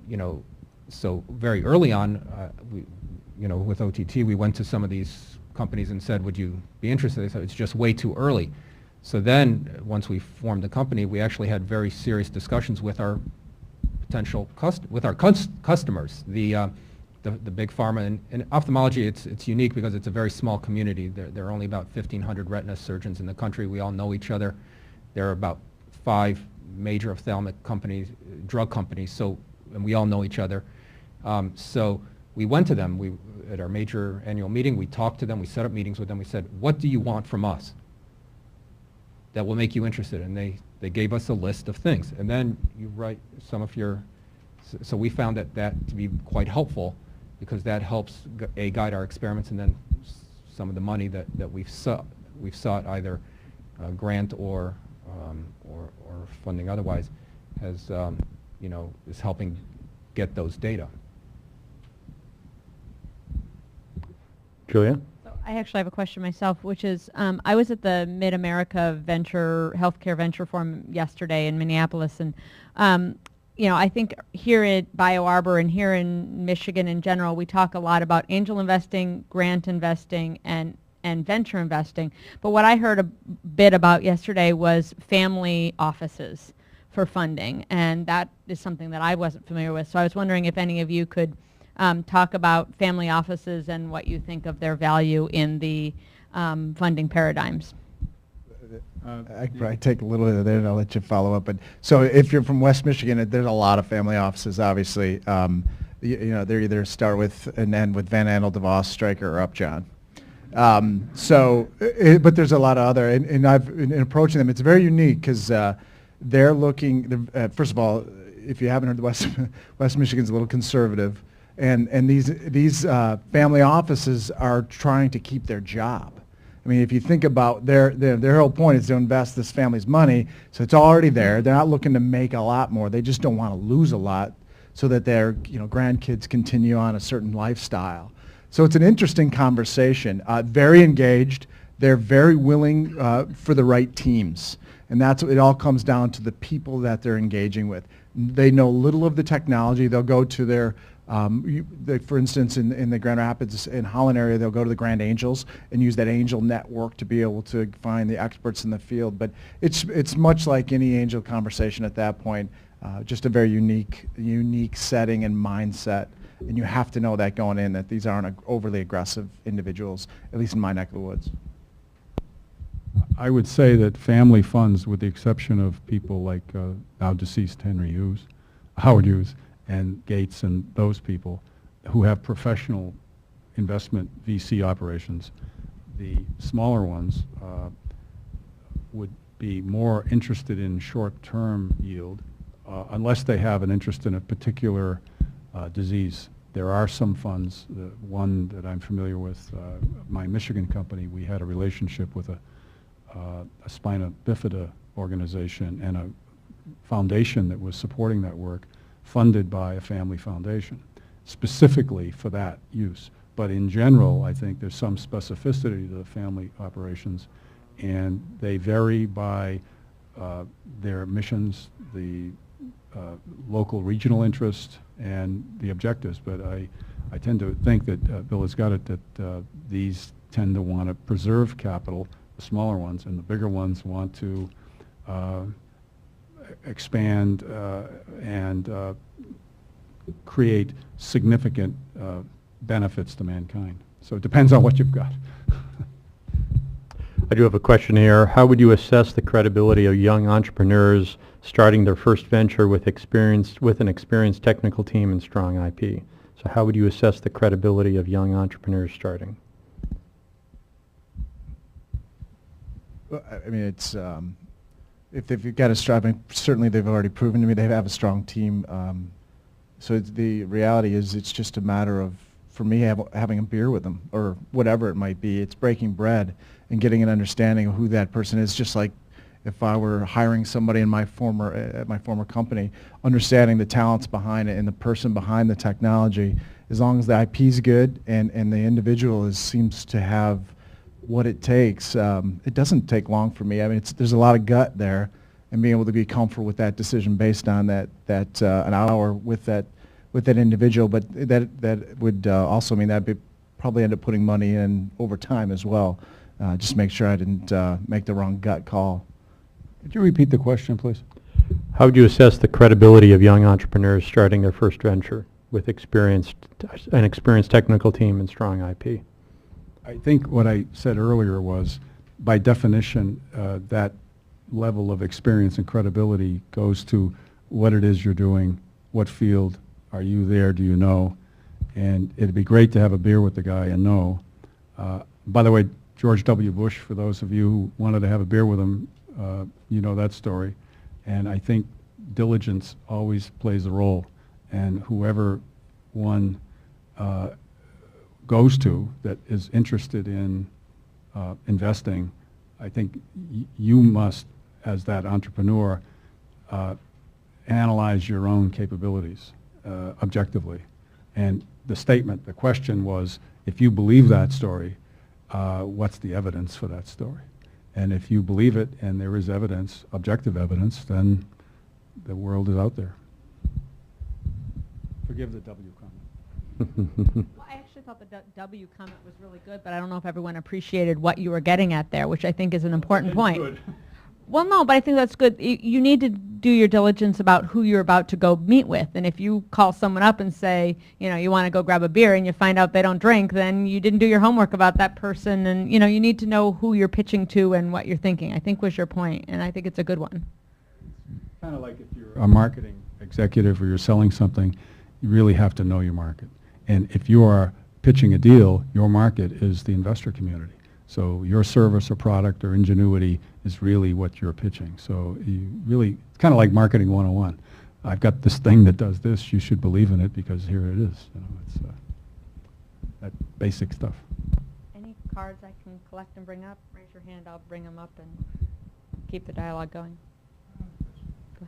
You know, so very early on, you know, with OTT, we went to some of these companies and said, would you be interested? They said, it's just way too early. So then, once we formed the company, we actually had very serious discussions with our potential customers, the big pharma. And in ophthalmology, it's unique because it's a very small community. There are only about 1,500 retina surgeons in the country. We all know each other. There are about 5 major ophthalmic companies, drug companies, and we all know each other. So we went to them. at our major annual meeting, we talked to them, we set up meetings with them, we said, what do you want from us that will make you interested? And they gave us a list of things. And then you write some of your, so we found that to be quite helpful, because that helps guide our experiments, and then some of the money that we've sought either grant or funding otherwise has, is helping get those data. Julia? So I actually have a question myself, which is, I was at the Mid-America Healthcare Venture Forum yesterday in Minneapolis, and I think here at BioArbor and here in Michigan in general, we talk a lot about angel investing, grant investing, and venture investing. But what I heard a bit about yesterday was family offices for funding, and that is something that I wasn't familiar with. So I was wondering if any of you could talk about family offices and what you think of their value in the funding paradigms. I could probably take a little bit of there and I'll let you follow up. But so if you're from West Michigan, there's a lot of family offices, obviously. They're either start with and end with Van Andel, DeVos, Stryker, or Upjohn. But there's a lot of other, and I've in approaching them, it's very unique because they're looking, first of all, if you haven't heard, West Michigan's a little conservative, and these family offices are trying to keep their job. I mean, if you think about their whole point is to invest this family's money, so it's already there. They're not looking to make a lot more. They just don't want to lose a lot so that their grandkids continue on a certain lifestyle. So it's an interesting conversation. Very engaged. They're very willing for the right teams. And that's what it all comes down to, the people that they're engaging with. They know little of the technology. They'll go to their for instance, in the Grand Rapids and Holland area, they'll go to the Grand Angels and use that angel network to be able to find the experts in the field. But it's much like any angel conversation at that point, just a very unique setting and mindset. And you have to know that going in, that these aren't overly aggressive individuals, at least in my neck of the woods. I would say that family funds, with the exception of people like now deceased Howard Hughes, and Gates and those people who have professional investment VC operations, the smaller ones would be more interested in short-term yield unless they have an interest in a particular disease. There are some funds, the one that I'm familiar with, my Michigan company, we had a relationship with a spina bifida organization and a foundation that was supporting that work, funded by a family foundation, specifically for that use. But in general, I think there's some specificity to the family operations, and they vary by their missions, the local regional interest, and the objectives. But I tend to think that Bill has got it, that these tend to want to preserve capital, the smaller ones, and the bigger ones want to expand and create significant benefits to mankind. So it depends on what you've got. I do have a question here. How would you assess the credibility of young entrepreneurs starting their first venture with an experienced technical team and strong IP? So how would you assess the credibility of young entrepreneurs starting? Well, I mean, it's if they've got a strong, certainly they've already proven to me they have a strong team. So the reality is, it's just a matter of, for me, having a beer with them or whatever it might be. It's breaking bread and getting an understanding of who that person is. Just like if I were hiring somebody in my former company, understanding the talents behind it and the person behind the technology. As long as the IP is good and the individual seems to have what it takes, it doesn't take long for me. I mean, there's a lot of gut there, and being able to be comfortable with that decision based on that an hour with that individual. But that would also mean that I'd probably end up putting money in over time as well. Just make sure I didn't make the wrong gut call. Could you repeat the question, please? How would you assess the credibility of young entrepreneurs starting their first venture with an experienced technical team and strong IP? I think what I said earlier was, by definition, that level of experience and credibility goes to what it is you're doing, what field are you there, do you know, And it'd be great to have a beer with the guy and know. By the way, George W. Bush, for those of you who wanted to have a beer with him, you know that story. And I think diligence always plays a role. And whoever one goes to that is interested in investing, I think you must, as that entrepreneur, analyze your own capabilities objectively. And the question was, if you believe that story, what's the evidence for that story? And if you believe it and there is evidence, objective evidence, then the world is out there. Forgive the W comment. Well, I actually thought the W comment was really good, but I don't know if everyone appreciated what you were getting at there, which I think is an important point. Good. Well, no, but I think that's good. You need to do your diligence about who you're about to go meet with. And if you call someone up and say, you know, you want to go grab a beer and you find out they don't drink, then you didn't do your homework about that person. And, you know, you need to know who you're pitching to and what you're thinking, I think was your point. And I think it's a good one. Kind of like if you're a marketing executive or you're selling something, you really have to know your market. And if you are pitching a deal, your market is the investor community. So your service or product or ingenuity is really what you're pitching. So you really, it's kind of like marketing 101. I've got this thing that does this, you should believe in it because here it is. You know, it's that basic stuff. Any cards I can collect and bring up? Raise your hand, I'll bring them up and keep the dialogue going. Go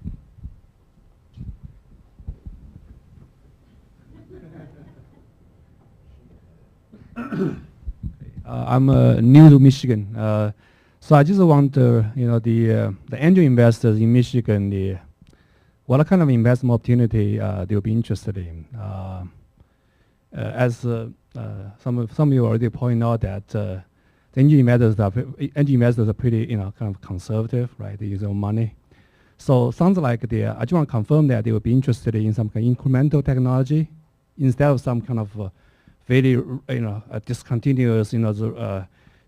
ahead. I'm new to Michigan, so I just want the angel investors in Michigan, what kind of investment opportunity they'll be interested in. As some of you already point out that the angel investors are pretty kind of conservative, right? They use their own money. So sounds like I just want to confirm that they will be interested in some kind of incremental technology instead of some kind of very, discontinuous,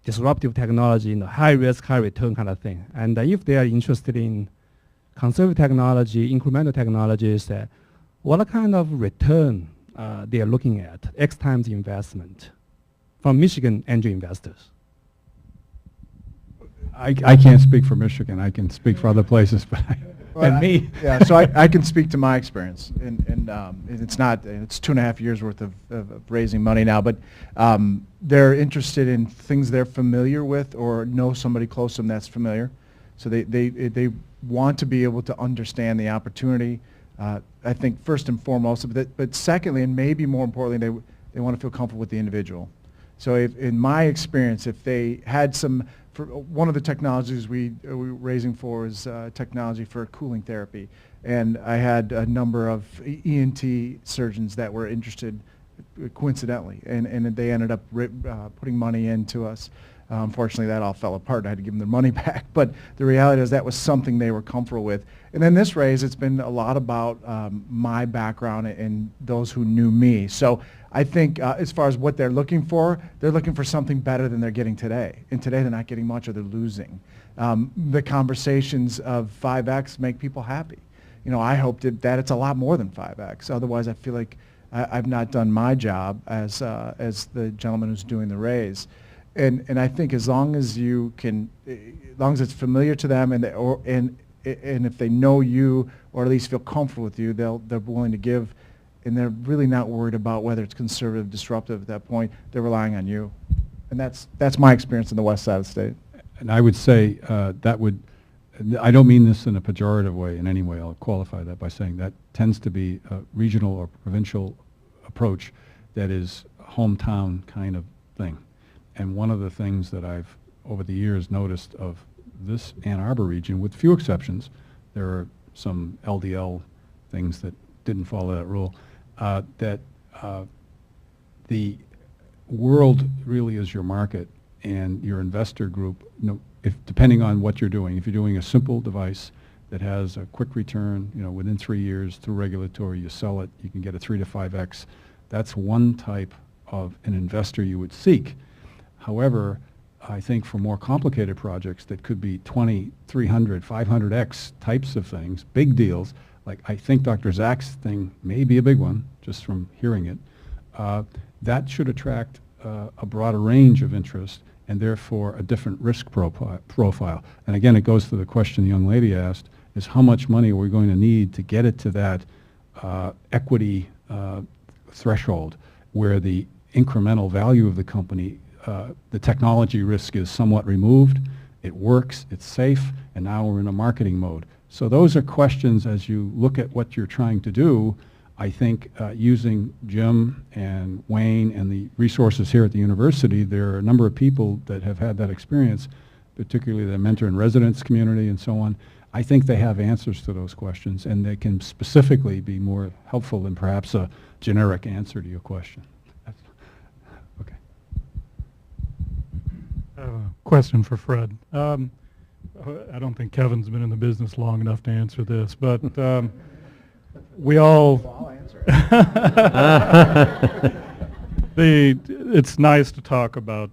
disruptive technology, high risk, high return kind of thing. And if they are interested in conservative technology, incremental technologies, what kind of return they are looking at, X times investment from Michigan angel investors? I can't speak for Michigan. I can speak for other places, but and me. Yeah, so I can speak to my experience, and it's 2.5 years worth of raising money now, but they're interested in things they're familiar with or know somebody close to them that's familiar. So they want to be able to understand the opportunity. I think first and foremost, but secondly, and maybe more importantly, they want to feel comfortable with the individual. So in my experience, if they had one of the technologies we were raising for is technology for cooling therapy. And I had a number of ENT surgeons that were interested coincidentally, and they ended up putting money into us. Unfortunately, that all fell apart. I had to give them their money back. But the reality is that was something they were comfortable with. And then this raise, it's been a lot about my background and those who knew me. So I think as far as what they're looking for something better than they're getting today. And today they're not getting much or they're losing. The conversations of 5X make people happy. You know, I hope that it's a lot more than 5X. Otherwise, I feel like I've not done my job as the gentleman who's doing the raise. And I think as long as you can, as long as it's familiar to them and if they know you or at least feel comfortable with you, they're willing to give, and they're really not worried about whether it's conservative, disruptive at that point. They're relying on you, and that's my experience in the west side of the state. And I would say I don't mean this in a pejorative way in any way. I'll qualify that by saying that tends to be a regional or provincial approach that is hometown kind of thing. And one of the things that I've, over the years, noticed of this Ann Arbor region, with few exceptions, there are some LDL things that didn't follow that rule, that the world really is your market, and your investor group, depending on what you're doing, if you're doing a simple device that has a quick return, within 3 years through regulatory, you sell it, you can get a 3 to 5x. That's one type of an investor you would seek. However, I think for more complicated projects that could be 20, 300, 500x types of things, big deals, like I think Dr. Zach's thing may be a big one, just from hearing it, that should attract a broader range of interest and therefore a different risk profile. And again, it goes to the question the young lady asked, is how much money are we going to need to get it to that equity threshold where the incremental value of the company, the technology risk is somewhat removed, it works, it's safe, and now we're in a marketing mode. So those are questions as you look at what you're trying to do. I think using Jim and Wayne and the resources here at the university, there are a number of people that have had that experience, particularly the mentor and residence community and so on. I think they have answers to those questions, and they can specifically be more helpful than perhaps a generic answer to your question. Okay. Question for Fred. I don't think Kevin's been in the business long enough to answer this, but we all... I'll answer it. It's nice to talk about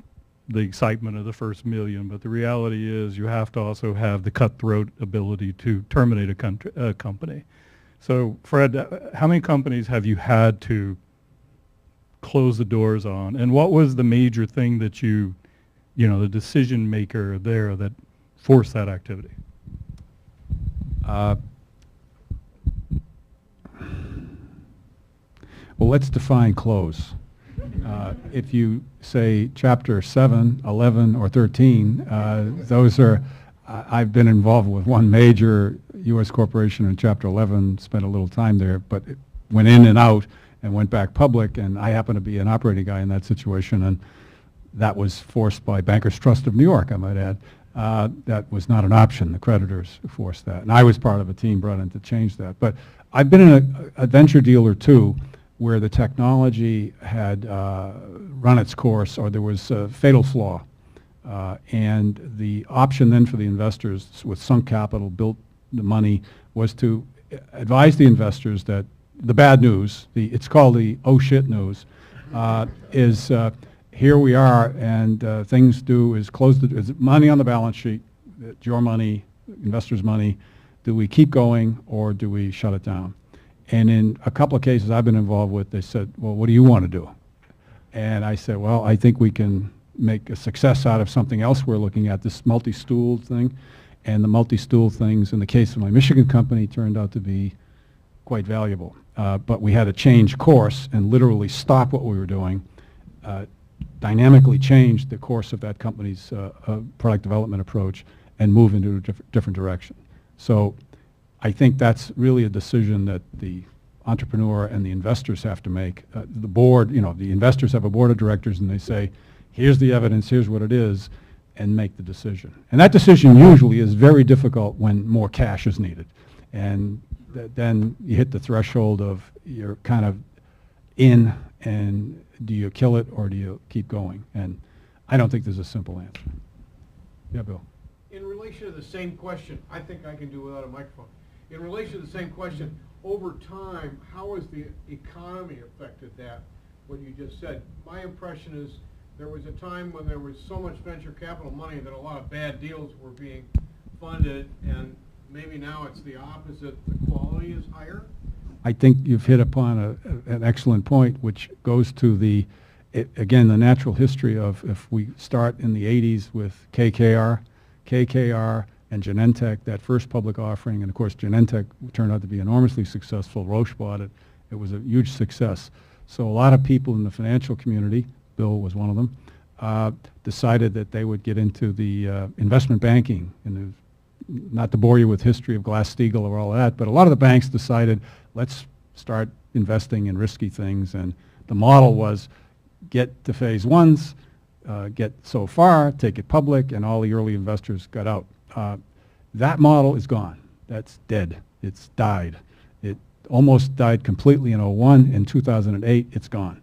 the excitement of the first million, but the reality is you have to also have the cutthroat ability to terminate a company. So, Fred, how many companies have you had to close the doors on? And what was the major thing that the decision maker there that forced that activity? Well, let's define close. If you say chapter 7, 11, or 13, those are, I've been involved with one major U.S. corporation in chapter 11, spent a little time there, but it went in and out and went back public, and I happen to be an operating guy in that situation, and that was forced by Bankers Trust of New York, I might add. That was not an option. The creditors forced that. And I was part of a team brought in to change that. But I've been in a venture deal or two where the technology had run its course or there was a fatal flaw. And the option then for the investors with sunk capital, built the money, was to advise the investors that the bad news, it's called the oh shit news, is here we are, and things do is close is money on the balance sheet, it's your money, investors' money. Do we keep going or do we shut it down? And in a couple of cases I've been involved with, they said, well, what do you want to do? And I said, well, I think we can make a success out of something else we're looking at, this multi-stool thing. And the multi-stool things, in the case of my Michigan company, turned out to be quite valuable. But we had to change course and literally stop what we were doing, dynamically change the course of that company's product development approach and move into a different direction. So I think that's really a decision that the entrepreneur and the investors have to make. The board, the investors have a board of directors and they say, here's the evidence, here's what it is, and make the decision. And that decision usually is very difficult when more cash is needed. And then you hit the threshold of you're kind of in, and do you kill it or do you keep going? And I don't think there's a simple answer. Yeah, Bill. In relation to the same question, I think I can do without a microphone. In relation to the same question, over time, how has the economy affected that, what you just said? My impression is there was a time when there was so much venture capital money that a lot of bad deals were being funded, and maybe now it's the opposite, the quality is higher? I think you've hit upon an excellent point, which goes to again, the natural history of, if we start in the 80s with KKR and Genentech, that first public offering, and of course Genentech turned out to be enormously successful. Roche bought it. It was a huge success. So a lot of people in the financial community, Bill was one of them, decided that they would get into the investment banking. And not to bore you with history of Glass-Steagall or all that, but a lot of the banks decided, let's start investing in risky things. And the model was get to phase ones, get so far, take it public, and all the early investors got out. That model is gone. That's dead. It's died. It almost died completely in 2001. In 2008, it's gone.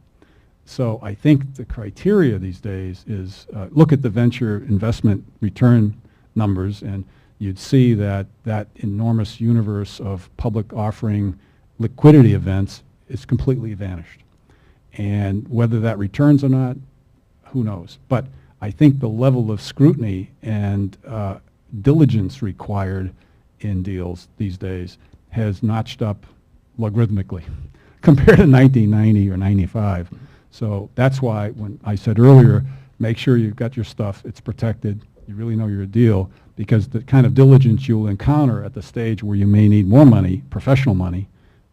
So I think the criteria these days is look at the venture investment return numbers, and you'd see that that enormous universe of public offering liquidity events is completely vanished. And whether that returns or not, who knows? But I think the level of scrutiny and diligence required in deals these days has notched up logarithmically compared to 1990 or 95. So that's why when I said earlier, make sure you've got your stuff, it's protected, you really know your deal, because the kind of diligence you'll encounter at the stage where you may need more money, professional money,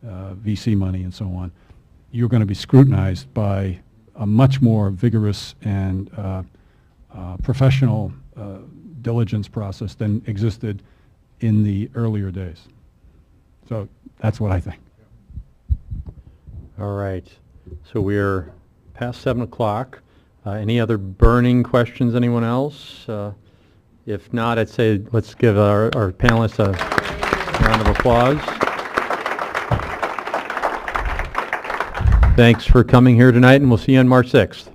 VC money and so on, you're going to be scrutinized by a much more vigorous and professional diligence process than existed in the earlier days. So that's what I think. All right. So we're past 7 o'clock. Any other burning questions, anyone else? If not, I'd say let's give our panelists a round of applause. Thanks for coming here tonight, and we'll see you on March 6th.